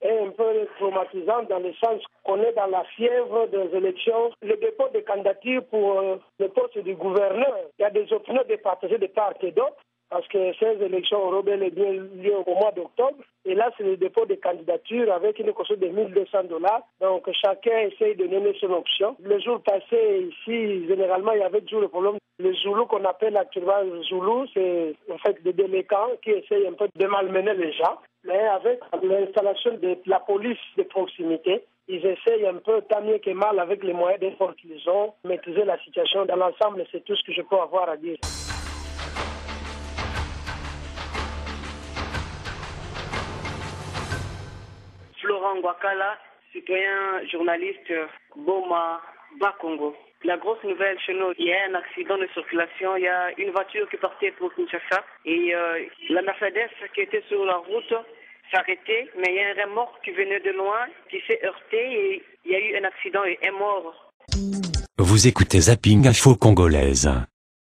est un peu traumatisant dans le sens qu'on est dans la fièvre des élections. Le dépôt de candidature pour le poste du gouverneur, il y a des opinions départagées de part et d'autre, parce que ces élections auront bel et bien lieu au mois d'octobre. Et là, c'est le dépôt de candidature avec une caution de $1 200. Donc, chacun essaye de donner son option. Le jour passé, ici, généralement, il y avait toujours le problème. Le Zoulou, qu'on appelle actuellement Zoulou, c'est en fait des délinquants qui essayent un peu de malmener les gens. Mais avec l'installation de la police de proximité, ils essayent un peu, tant mieux que mal, avec les moyens d'effort qu'ils ont, maîtriser la situation. Dans l'ensemble, c'est tout ce que je peux avoir à dire. Florent Ngwakala, citoyen journaliste Boma, Bas-Congo. La grosse nouvelle chez nous, il y a un accident de circulation, il y a une voiture qui partait pour Kinshasa et la Mercedes qui était sur la route s'est arrêtée, mais il y a un remorque qui venait de loin, qui s'est heurté et il y a eu un accident et un mort. Vous écoutez Zapping Info Congolaise.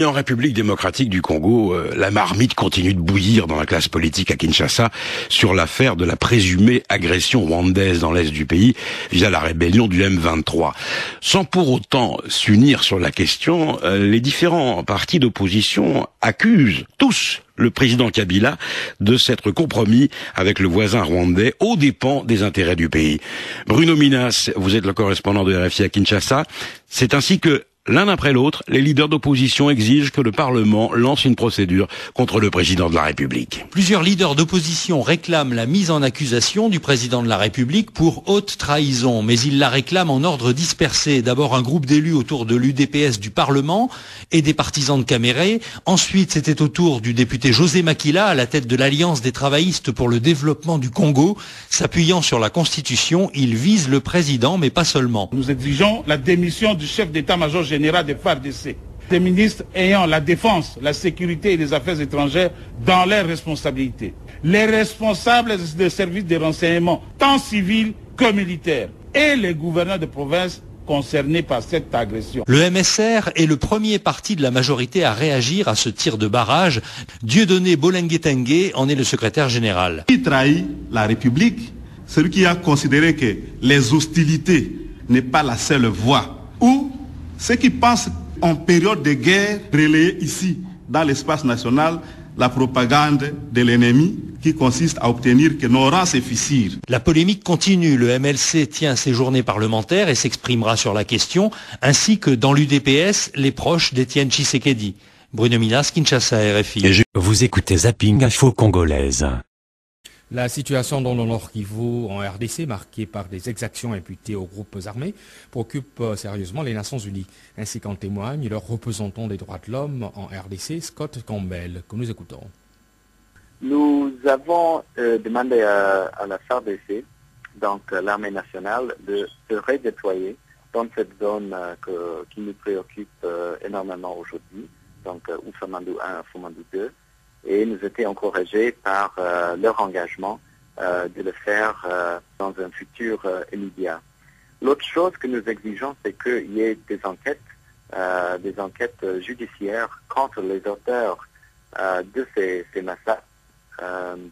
En République démocratique du Congo, la marmite continue de bouillir dans la classe politique à Kinshasa sur l'affaire de la présumée agression rwandaise dans l'est du pays via la rébellion du M23. Sans pour autant s'unir sur la question, les différents partis d'opposition accusent tous le président Kabila de s'être compromis avec le voisin rwandais aux dépens des intérêts du pays. Bruno Minas, vous êtes le correspondant de RFI à Kinshasa. C'est ainsi que l'un après l'autre, les leaders d'opposition exigent que le Parlement lance une procédure contre le président de la République. Plusieurs leaders d'opposition réclament la mise en accusation du président de la République pour haute trahison, mais ils la réclament en ordre dispersé. D'abord un groupe d'élus autour de l'UDPS du Parlement et des partisans de Caméré. Ensuite, c'était au tour du député José Makila à la tête de l'Alliance des travaillistes pour le développement du Congo. S'appuyant sur la Constitution, il vise le président, mais pas seulement. Nous exigeons la démission du chef d'état-major général des FARDC, des ministres ayant la défense, la sécurité et les affaires étrangères dans leurs responsabilités, les responsables des services de renseignement, tant civils que militaires, et les gouverneurs de province concernés par cette agression. Le MSR est le premier parti de la majorité à réagir à ce tir de barrage. Dieudonné Bolengue en est le secrétaire général. Qui trahit la République? Celui qui a considéré que les hostilités n'est pas la seule voie, ou ceux qui pensent en période de guerre relayer ici, dans l'espace national, la propagande de l'ennemi qui consiste à obtenir que nos rangs se fissurent. La polémique continue. Le MLC tient ses journées parlementaires et s'exprimera sur la question, ainsi que dans l'UDPS, les proches d'Étienne Tshisekedi. Bruno Minas, Kinshasa, RFI. Vous écoutez Zapping Info Congolaise. La situation dans le Nord Kivu en RDC, marquée par des exactions imputées aux groupes armés, préoccupe sérieusement les Nations Unies, ainsi qu'en témoigne leur représentant des droits de l'homme en RDC, Scott Campbell, que nous écoutons. Nous avons demandé à la FARDC, donc l'armée nationale, de se redéployer dans cette zone qui nous préoccupe énormément aujourd'hui, donc Oufamandou 1 et Oufamandou 2. Et nous étions encouragés par leur engagement de le faire dans un futur immédiat. L'autre chose que nous exigeons, c'est qu'il y ait des enquêtes judiciaires contre les auteurs de ces massacres,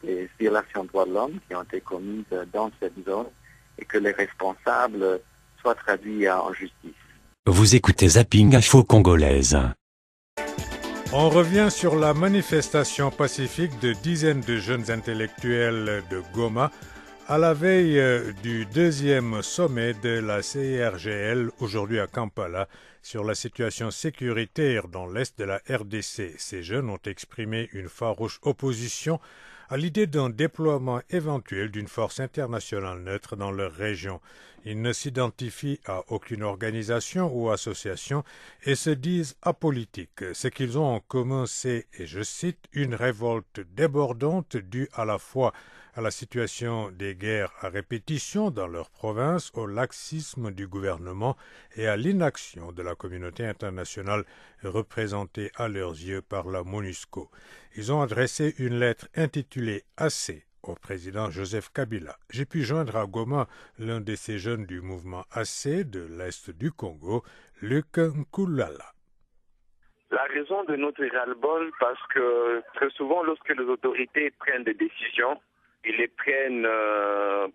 des violations de droits de l'homme qui ont été commises dans cette zone et que les responsables soient traduits en justice. Vous écoutez Zapping Info Congolaise. On revient sur la manifestation pacifique de dizaines de jeunes intellectuels de Goma à la veille du deuxième sommet de la CIRGL aujourd'hui à Kampala sur la situation sécuritaire dans l'est de la RDC. Ces jeunes ont exprimé une farouche opposition à l'idée d'un déploiement éventuel d'une force internationale neutre dans leur région. Ils ne s'identifient à aucune organisation ou association et se disent apolitiques. Ce qu'ils ont en commun, c'est, et je cite, une révolte débordante due à la fois à la situation des guerres à répétition dans leur province, au laxisme du gouvernement et à l'inaction de la communauté internationale représentée à leurs yeux par la MONUSCO. Ils ont adressé une lettre intitulée « Assez » au président Joseph Kabila. J'ai pu joindre à Goma l'un de ces jeunes du mouvement Assez de l'Est du Congo, Luc Nkulala. La raison de notre ras-le-bol, parce que très souvent, lorsque les autorités prennent des décisions, ils les prennent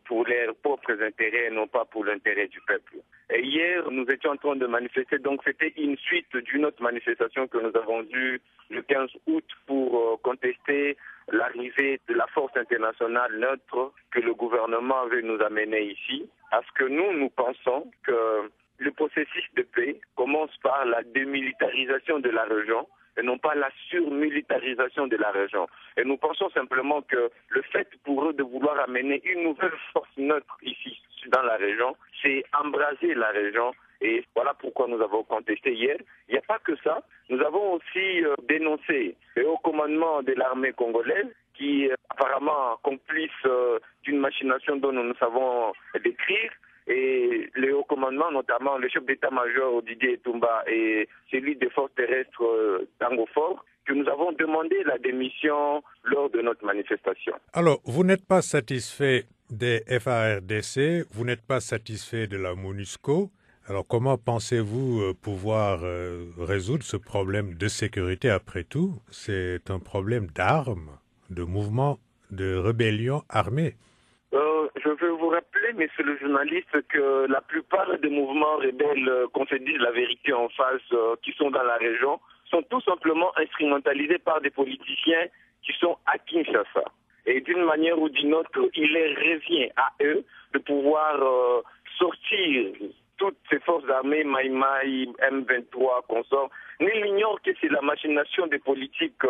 pour leurs propres intérêts et non pas pour l'intérêt du peuple. Et hier, nous étions en train de manifester, donc c'était une suite d'une autre manifestation que nous avons eue le 15 août pour contester l'arrivée de la force internationale neutre que le gouvernement veut nous amener ici. Parce que nous pensons que le processus de paix commence par la démilitarisation de la région et non pas la surmilitarisation de la région. Et nous pensons simplement que le fait pour eux de vouloir amener une nouvelle force neutre ici dans la région, c'est embraser la région. Et voilà pourquoi nous avons contesté hier. Il n'y a pas que ça. Nous avons aussi dénoncé le haut commandement de l'armée congolaise qui apparemment complice d'une machination dont nous ne savons décrire. Et le haut commandement, notamment le chef d'état-major Didier Etumba et celui des forces terrestres Tango Fort, que nous avons demandé la démission lors de notre manifestation. Alors, vous n'êtes pas satisfait des FARDC, vous n'êtes pas satisfait de la MONUSCO. Alors, comment pensez-vous pouvoir résoudre ce problème de sécurité après tout? C'est un problème d'armes, de mouvements, de rébellion armée. Je veux vous rappeler, monsieur le journaliste, que la plupart des mouvements rebelles, qu'on se dise la vérité en face, qui sont dans la région, sont tout simplement instrumentalisés par des politiciens qui sont à Kinshasa. Et d'une manière ou d'une autre, il les revient à eux de pouvoir sortir toutes ces forces armées, Maïmaï, M23, consorts. Nul n'ignore que c'est la machination des politiques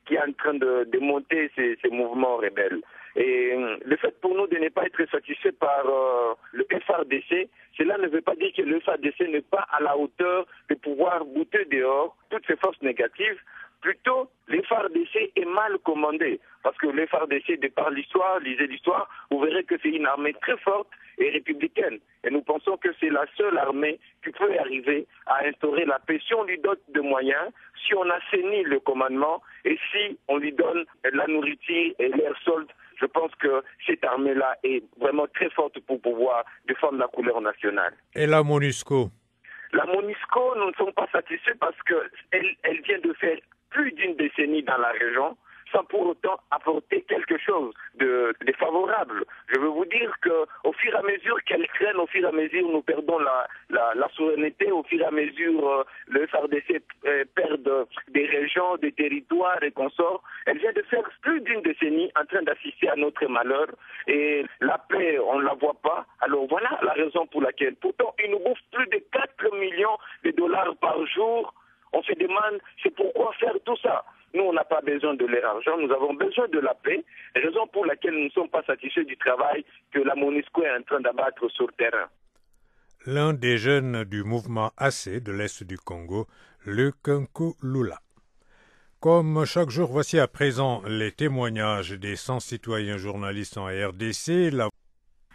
qui est en train de démonter ces mouvements rebelles. Et le fait pour nous de ne pas être satisfaits par le FARDC, cela ne veut pas dire que le FARDC n'est pas à la hauteur de pouvoir bouter dehors toutes ces forces négatives. Plutôt, le FARDC est mal commandé. Parce que le FARDC, de par l'histoire, lisez l'histoire, vous verrez que c'est une armée très forte et républicaine. Et nous pensons que c'est la seule armée qui peut arriver à instaurer la paix. Si on lui donne des moyens, si on assainit le commandement et si on lui donne la nourriture et l'air solde, je pense que cette armée-là est vraiment très forte pour pouvoir défendre la couleur nationale. Et la MONUSCO? La MONUSCO, nous ne sommes pas satisfaits parce qu'elle vient de faire plus d'une décennie dans la région sans pour autant apporter quelque chose de favorable. Je veux vous dire qu'au fur et à mesure qu'elle traîne, au fur et à mesure nous perdons la souveraineté, au fur et à mesure le FARDC perd des régions, des territoires et consorts. Elle vient de faire plus d'une décennie en train d'assister à notre malheur et la paix, on ne la voit pas. Alors voilà la raison pour laquelle, pourtant, ils nous bouffent plus de 4 millions de dollars par jour. On se demande, c'est pourquoi faire tout ça? Nous, on n'a pas besoin de leur argent, nous avons besoin de la paix, raison pour laquelle nous ne sommes pas satisfaits du travail que la MONUSCO est en train d'abattre sur le terrain. L'un des jeunes du mouvement AC de l'Est du Congo, le Kunku Lula. Comme chaque jour, voici à présent les témoignages des 100 citoyens journalistes en RDC.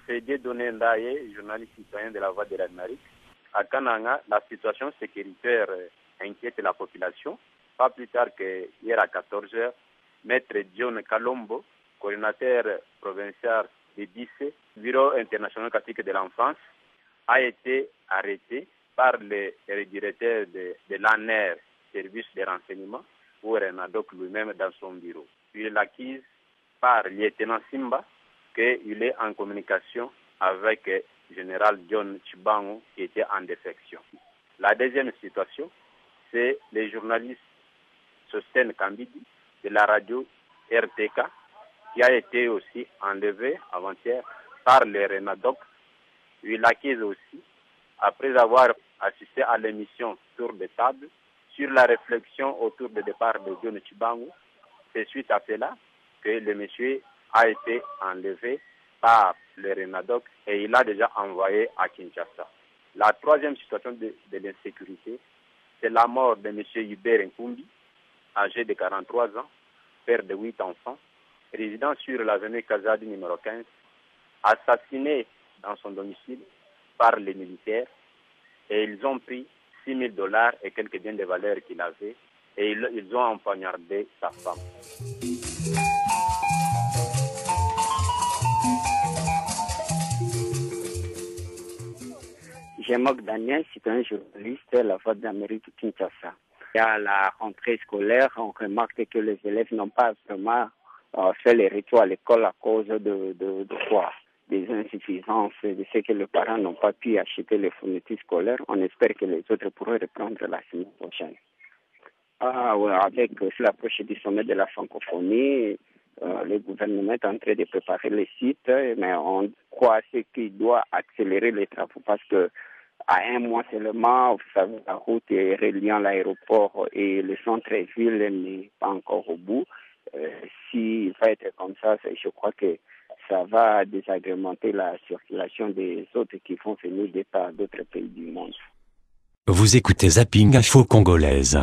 C'est Dieudonné Ndaye, journaliste citoyen de la Voix de l'Amérique. À Kananga, la situation sécuritaire inquiète la population. Pas plus tard que hier à 14h, Maître John Kalombo, coordinateur provincial de BICE, Bureau international catholique de l'enfance, a été arrêté par le directeur de l'ANER, service de renseignement, ou Renadoc lui-même dans son bureau. Il est acquis par le lieutenant Simba qu'il est en communication avec le général John Chibango qui était en défection. La deuxième situation, c'est les journalistes Sosten Kambidi de la radio RTK qui a été aussi enlevé avant-hier par le Renadoc. Il accuse aussi, après avoir assisté à l'émission Tour de table sur la réflexion autour du départ de John Chibango, c'est suite à cela que le monsieur a été enlevé par le Renadoc et il a déjà envoyé à Kinshasa. La troisième situation de l'insécurité, c'est la mort de M. Hubert Nkumbi, âgé de 43 ans, père de 8 enfants, résidant sur l'avenue Kazadi numéro 15, assassiné dans son domicile par les militaires et ils ont pris $6,000 et quelques biens de valeur qu'il avait et ils ont empoignardé sa femme. Jean-Marc Daniel, citoyen journaliste, la Voix d'Amérique Kinshasa. À la rentrée scolaire, on remarque que les élèves n'ont pas vraiment fait les retours à l'école à cause de quoi? Des insuffisances, de ce que les parents n'ont pas pu acheter les fournitures scolaires. On espère que les autres pourront reprendre la semaine prochaine. Avec l'approche du sommet de la francophonie, le gouvernement est en train de préparer les sites, mais on croit qu'il doit accélérer les travaux parce que à un mois seulement, vous savez, la route reliant l'aéroport et le centre-ville n'est pas encore au bout. S'il va être comme ça, je crois que ça va désagrémenter la circulation des autres qui vont venir d'autres pays du monde. Vous écoutez Zapping Info Congolaise.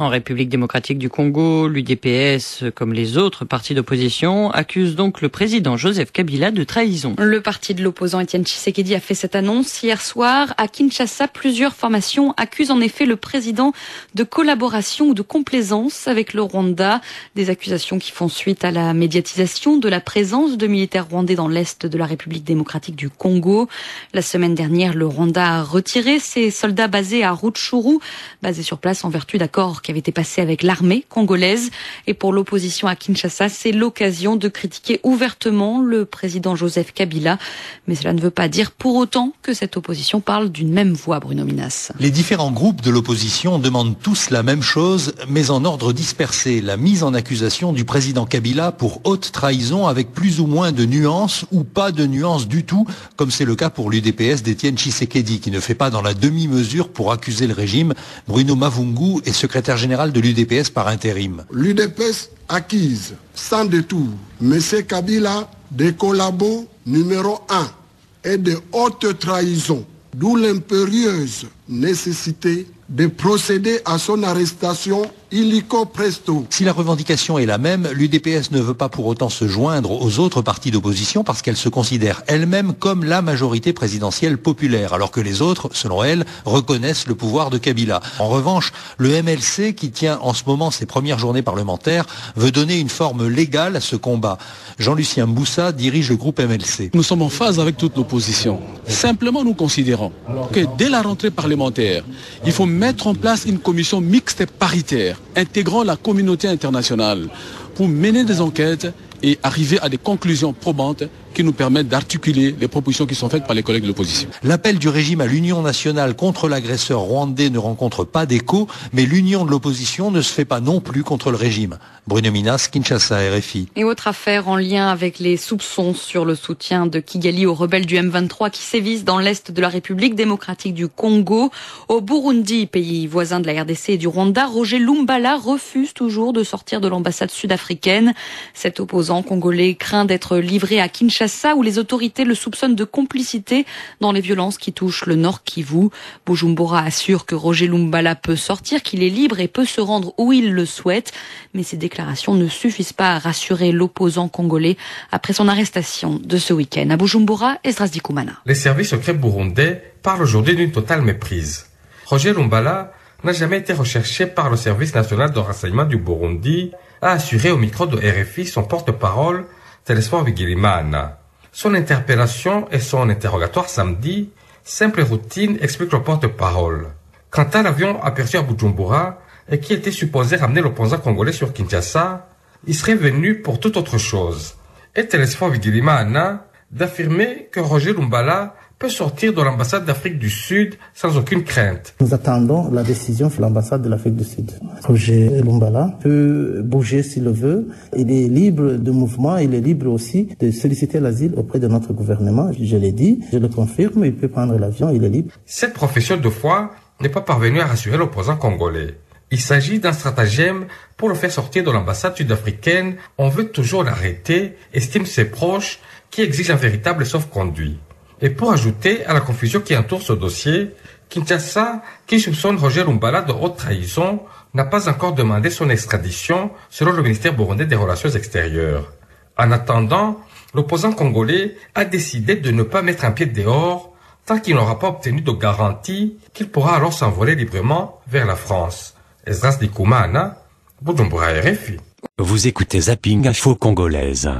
En République démocratique du Congo, l'UDPS, comme les autres partis d'opposition, accuse donc le président Joseph Kabila de trahison. Le parti de l'opposant Étienne Tshisekedi a fait cette annonce hier soir. À Kinshasa, plusieurs formations accusent en effet le président de collaboration ou de complaisance avec le Rwanda. Des accusations qui font suite à la médiatisation de la présence de militaires rwandais dans l'est de la République démocratique du Congo. La semaine dernière, le Rwanda a retiré ses soldats basés à Rutshuru, basés sur place en vertu d'accords qui avait été passé avec l'armée congolaise. Et pour l'opposition à Kinshasa, c'est l'occasion de critiquer ouvertement le président Joseph Kabila. Mais cela ne veut pas dire pour autant que cette opposition parle d'une même voix, Bruno Minas. Les différents groupes de l'opposition demandent tous la même chose, mais en ordre dispersé. La mise en accusation du président Kabila pour haute trahison avec plus ou moins de nuances ou pas de nuances du tout, comme c'est le cas pour l'UDPS d'Étienne Tshisekedi, qui ne fait pas dans la demi-mesure pour accuser le régime. Bruno Mavungu est secrétaire général de l'UDPS par intérim. L'UDPS accuse sans détour M. Kabila de collabo numéro 1 et de haute trahison, d'où l'impérieuse nécessité de procéder à son arrestation illico presto. Si la revendication est la même, l'UDPS ne veut pas pour autant se joindre aux autres partis d'opposition parce qu'elle se considère elle-même comme la majorité présidentielle populaire, alors que les autres, selon elle, reconnaissent le pouvoir de Kabila. En revanche, le MLC, qui tient en ce moment ses premières journées parlementaires, veut donner une forme légale à ce combat. Jean-Lucien Mboussa dirige le groupe MLC. Nous sommes en phase avec toute l'opposition. Simplement, nous considérons que dès la rentrée parlementaire, il faut mettre en place une commission mixte paritaire intégrant la communauté internationale pour mener des enquêtes et arriver à des conclusions probantes qui nous permettent d'articuler les propositions qui sont faites par les collègues de l'opposition. L'appel du régime à l'union nationale contre l'agresseur rwandais ne rencontre pas d'écho, mais l'union de l'opposition ne se fait pas non plus contre le régime. Bruno Minas, Kinshasa, RFI. Et autre affaire en lien avec les soupçons sur le soutien de Kigali aux rebelles du M23 qui sévissent dans l'est de la République démocratique du Congo. Au Burundi, pays voisin de la RDC et du Rwanda, Roger Lumbala refuse toujours de sortir de l'ambassade sud-africaine. Cet opposant congolais craint d'être livré à Kinshasa où les autorités le soupçonnent de complicité dans les violences qui touchent le Nord Kivu. Bujumbura assure que Roger Lumbala peut sortir, qu'il est libre et peut se rendre où il le souhaite. Mais ces déclarations ne suffisent pas à rassurer l'opposant congolais après son arrestation de ce week-end. À Bujumbura, Esdras Dikoumana. Les services secrets burundais parlent aujourd'hui d'une totale méprise. Roger Lumbala n'a jamais été recherché par le service national de renseignement du Burundi, a assuré au micro de RFI son porte-parole, Telesphore Bigirimana. Son interpellation et son interrogatoire samedi, simple routine, explique le porte-parole. Quant à l'avion aperçu à Bujumbura et qui était supposé ramener l'opposant congolais sur Kinshasa, il serait venu pour toute autre chose. Et Telesphore Bigirimana d'affirmer que Roger Lumbala peut sortir de l'ambassade d'Afrique du Sud sans aucune crainte. Nous attendons la décision de l'ambassade de l'Afrique du Sud. Roger Lumbala peut bouger s'il le veut. Il est libre de mouvement, il est libre aussi de solliciter l'asile auprès de notre gouvernement. Je l'ai dit, je le confirme, il peut prendre l'avion, il est libre. Cette profession de foi n'est pas parvenue à rassurer l'opposant congolais. Il s'agit d'un stratagème pour le faire sortir de l'ambassade sud-africaine. On veut toujours l'arrêter, estime ses proches, qui exigent un véritable sauf-conduit. Et pour ajouter à la confusion qui entoure ce dossier, Kinshasa, qui soupçonne Roger Lumbala de haute trahison, n'a pas encore demandé son extradition selon le ministère burundais des Relations extérieures. En attendant, l'opposant congolais a décidé de ne pas mettre un pied dehors tant qu'il n'aura pas obtenu de garantie qu'il pourra alors s'envoler librement vers la France. Esdras Dikoumana, Bujumbura, RFI. Vous écoutez Zapping Info Congolaise.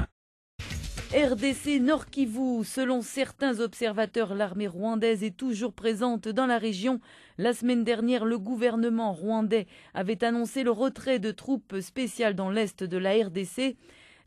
RDC Nord Kivu. Selon certains observateurs, l'armée rwandaise est toujours présente dans la région. La semaine dernière, le gouvernement rwandais avait annoncé le retrait de troupes spéciales dans l'est de la RDC.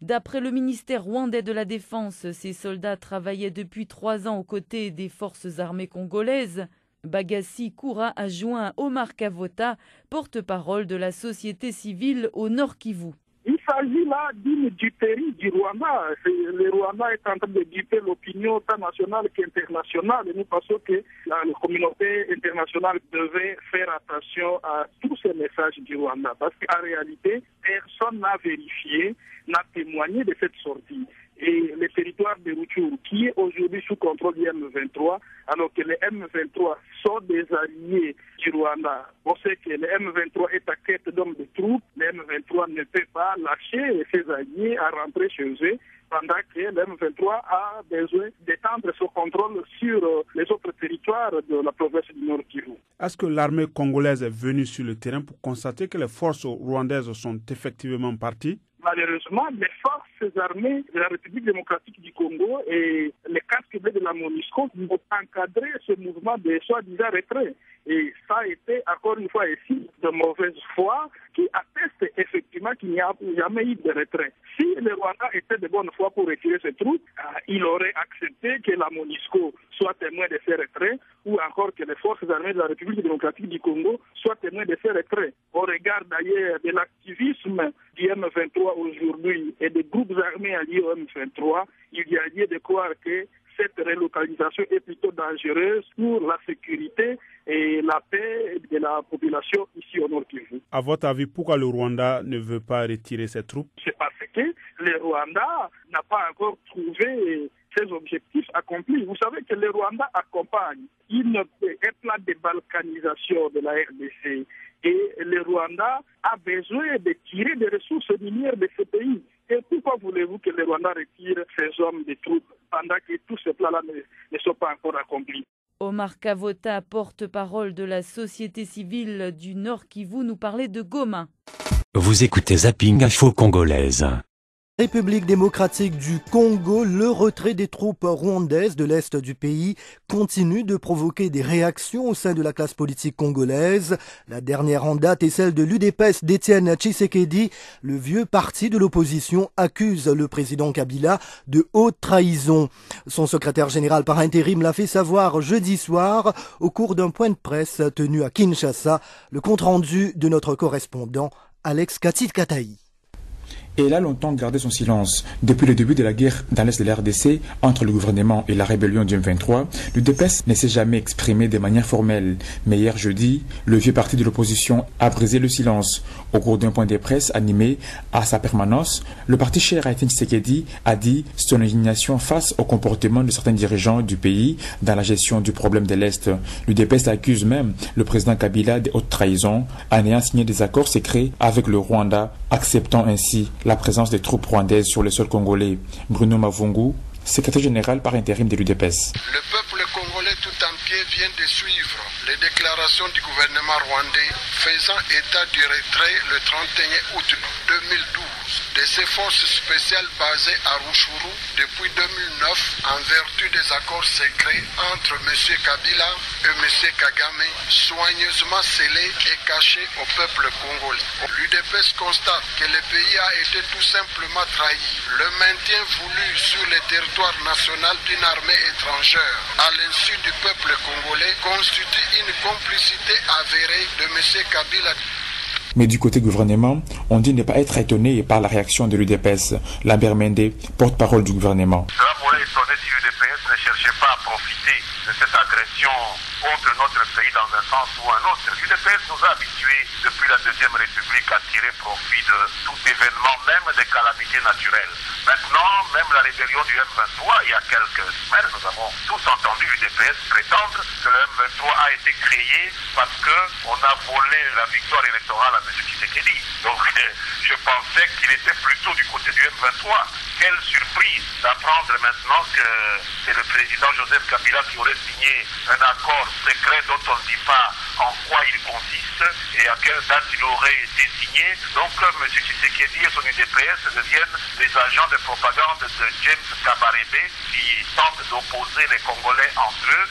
D'après le ministère rwandais de la Défense, ces soldats travaillaient depuis 3 ans aux côtés des forces armées congolaises. Bagassi Koura a joint Omar Kavota, porte-parole de la société civile au Nord Kivu. Il s'agit là d'une duperie du Rwanda. Le Rwanda est en train de duper l'opinion tant nationale qu'internationale. Et nous pensons que la communauté internationale devait faire attention à tous ces messages du Rwanda. Parce qu'en réalité, personne n'a vérifié, n'a témoigné de cette sortie. Et le territoire de Rutshuru, qui est aujourd'hui sous contrôle du M23, alors que les M23 sont des alliés du Rwanda. On sait que le M23 est à quête d'hommes de troupes. Le M23 ne peut pas lâcher ses alliés à rentrer chez eux, pendant que le M23 a besoin d'étendre son contrôle sur les autres territoires de la province du Nord Kivu. Est-ce que l'armée congolaise est venue sur le terrain pour constater que les forces rwandaises sont effectivement parties? Malheureusement, les forces armées de la République démocratique du Congo et les casques bleus de la MONUSCO ont encadré ce mouvement de soi-disant retrait. Et ça a été, encore une fois ici, de mauvaise foi qui atteste effectivement qu'il n'y a jamais eu de retrait. Si le Rwanda était de bonne foi pour retirer ses troupes, il aurait accepté que la MONUSCO soit témoin de ces retraits ou encore que les forces armées de la République démocratique du Congo soient témoins de ces retraits. Au regard d'ailleurs de l'activisme du M23 aujourd'hui et des groupes armés alliés au M23, il y a lieu de croire que cette relocalisation est plutôt dangereuse pour la sécurité et la paix de la population ici au Nord Kivu. À votre avis, pourquoi le Rwanda ne veut pas retirer ses troupes? C'est parce que le Rwanda n'a pas encore trouvé ses objectifs accomplis. Vous savez que le Rwanda accompagne un plan de balkanisation de la RDC. Et le Rwanda a besoin de tirer des ressources minières de ce pays. Et pourquoi voulez-vous que le Rwanda retire ses hommes de troupes pendant que tous ces plans-là ne sont pas encore accomplis? Omar Kavota, porte-parole de la société civile du Nord Kivu, nous parlait de Goma. Vous écoutez Zapping Info Congolaise. République démocratique du Congo, le retrait des troupes rwandaises de l'est du pays continue de provoquer des réactions au sein de la classe politique congolaise. La dernière en date est celle de l'UDPS d'Étienne Tshisekedi. Le vieux parti de l'opposition accuse le président Kabila de haute trahison. Son secrétaire général par intérim l'a fait savoir jeudi soir au cours d'un point de presse tenu à Kinshasa. Le compte-rendu de notre correspondant Alex Katit-Kataï. Et elle a longtemps gardé son silence. Depuis le début de la guerre dans l'est de la RDC, entre le gouvernement et la rébellion du M23, l'UDPS ne s'est jamais exprimé de manière formelle. Mais hier jeudi, le vieux parti de l'opposition a brisé le silence. Au cours d'un point de presse animé à sa permanence, le parti cher à Étienne Tshisekedi a dit son indignation face au comportement de certains dirigeants du pays dans la gestion du problème de l'Est. L'UDPS accuse même le président Kabila de haute trahison en ayant signé des accords secrets avec le Rwanda, acceptant ainsi la présence des troupes rwandaises sur le sol congolais. Bruno Mavungu, secrétaire général par intérim de l'UDPS. Le peuple congolais tout entier vient de suivre les déclarations du gouvernement rwandais faisant état du retrait le 31 août 2012 de ces forces spéciales basées à Rutshuru depuis 2009 en vertu des accords secrets entre M. Kabila et M. Kagame, soigneusement scellés et cachés au peuple congolais. L'UDPS constate que le pays a été tout simplement trahi. Le maintien voulu sur le territoire national d'une armée étrangère à l'insu du peuple congolais constitue une complicité avérée de M. Kabila. Mais du côté gouvernement, on dit ne pas être étonné par la réaction de l'UDPS. Lambert Mende, porte-parole du gouvernement. Cela pourrait étonner si l'UDPS ne cherchait pas à profiter de cette agression contre notre pays dans un sens ou un autre. L'UDPS nous a habitués depuis la Deuxième République à tirer profit de tout événement, même des calamités naturelles. Maintenant, même la rébellion du M23, il y a quelques semaines, nous avons tous entendu l'UDPS prétendre que le M23 a été créé parce qu'on a volé la victoire électorale à M. Tshisekedi. Donc, je pensais qu'il était plutôt du côté du M23. Quelle surprise d'apprendre maintenant que c'est le président Joseph Kabila qui aurait signé un accord secret dont on ne dit pas en quoi il consiste et à quelle date il aurait été signé. Donc M. Tshisekedi et son UDPS deviennent les agents de propagande de James Kabarebe qui tentent d'opposer les Congolais entre eux.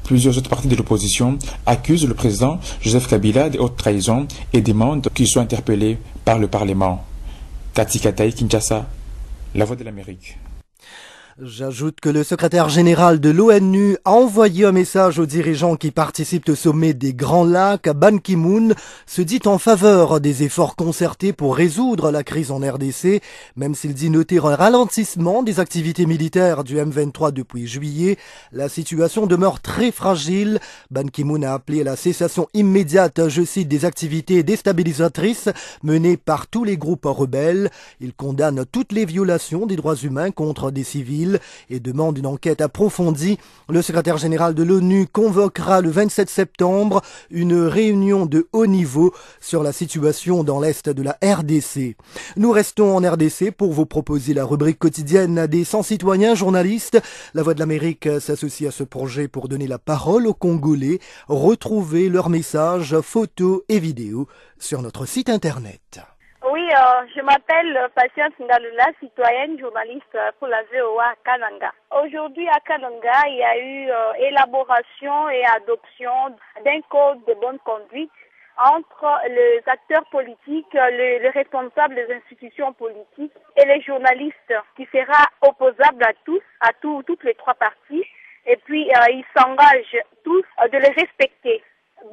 Plusieurs autres partis de l'opposition accusent le président Joseph Kabila de haute trahison et demandent qu'il soit interpellé par le Parlement. Kati Katai, Kinshasa, La Voix de l'Amérique. J'ajoute que le secrétaire général de l'ONU a envoyé un message aux dirigeants qui participent au sommet des Grands Lacs. Ban Ki-moon se dit en faveur des efforts concertés pour résoudre la crise en RDC, même s'il dit noter un ralentissement des activités militaires du M23 depuis juillet. La situation demeure très fragile. Ban Ki-moon a appelé à la cessation immédiate, je cite, des activités déstabilisatrices menées par tous les groupes rebelles. Il condamne toutes les violations des droits humains contre des civils et demande une enquête approfondie. Le secrétaire général de l'ONU convoquera le 27 septembre une réunion de haut niveau sur la situation dans l'est de la RDC. Nous restons en RDC pour vous proposer la rubrique quotidienne des 100 citoyens journalistes. La Voix de l'Amérique s'associe à ce projet pour donner la parole aux Congolais. Retrouvez leurs messages, photos et vidéos sur notre site internet. Oui, je m'appelle Patience Ngalula, citoyenne journaliste pour la VOA à Kananga. Aujourd'hui à Kananga, il y a eu élaboration et adoption d'un code de bonne conduite entre les acteurs politiques, les responsables des institutions politiques et les journalistes, qui sera opposable à toutes les trois parties. Et puis, ils s'engagent tous de les respecter.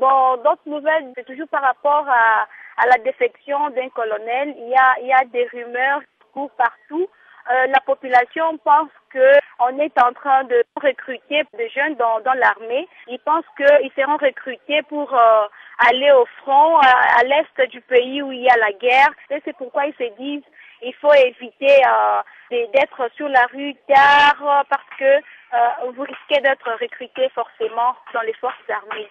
Bon, d'autres nouvelles, c'est toujours par rapport à la défection d'un colonel. Il y a des rumeurs qui courent partout. La population pense qu'on est en train de recruter des jeunes dans l'armée. Ils pensent qu'ils seront recrutés pour aller au front, à l'est du pays où il y a la guerre. Et c'est pourquoi ils se disent qu'il faut éviter d'être sur la rue tard parce que vous risquez d'être recruté forcément dans les forces armées.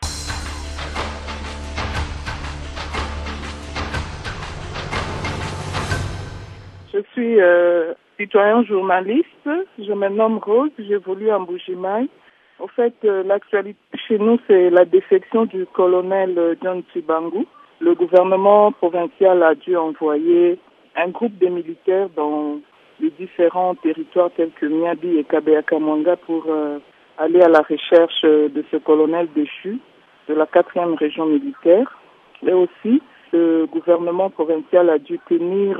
Je suis citoyen journaliste, je me nomme Rose, j'évolue en Bujimaï. En fait, l'actualité chez nous, c'est la défection du colonel John Tshibangu. Le gouvernement provincial a dû envoyer un groupe de militaires dans les différents territoires tels que Miabi et Kabea-Kamwanga pour aller à la recherche de ce colonel déchu de la 4e région militaire. Et aussi, le gouvernement provincial a dû tenir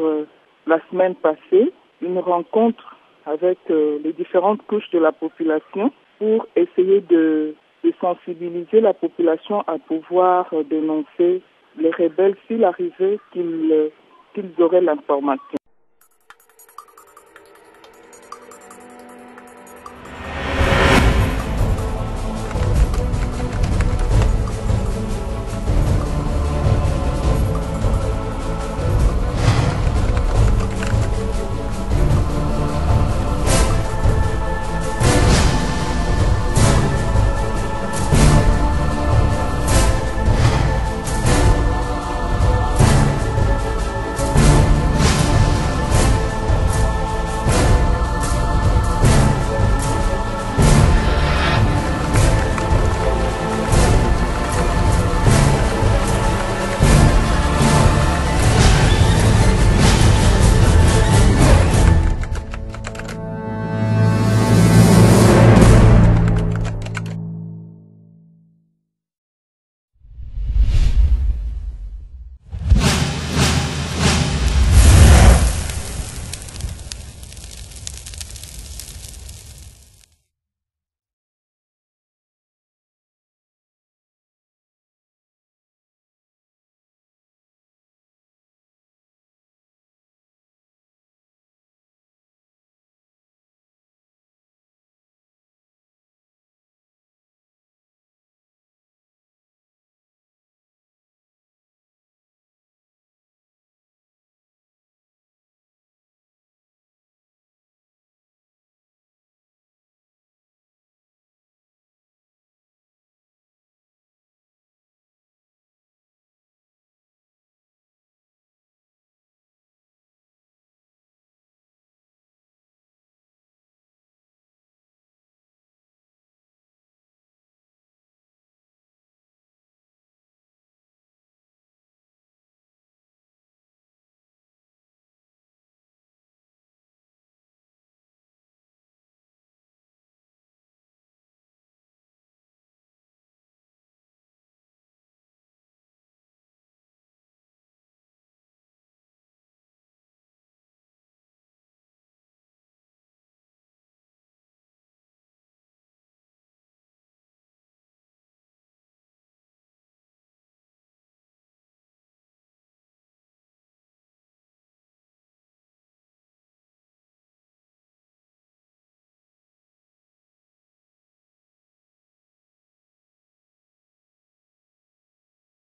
la semaine passée une rencontre avec les différentes couches de la population pour essayer de sensibiliser la population à pouvoir dénoncer les rebelles s'il arrivait qu'ils auraient l'information.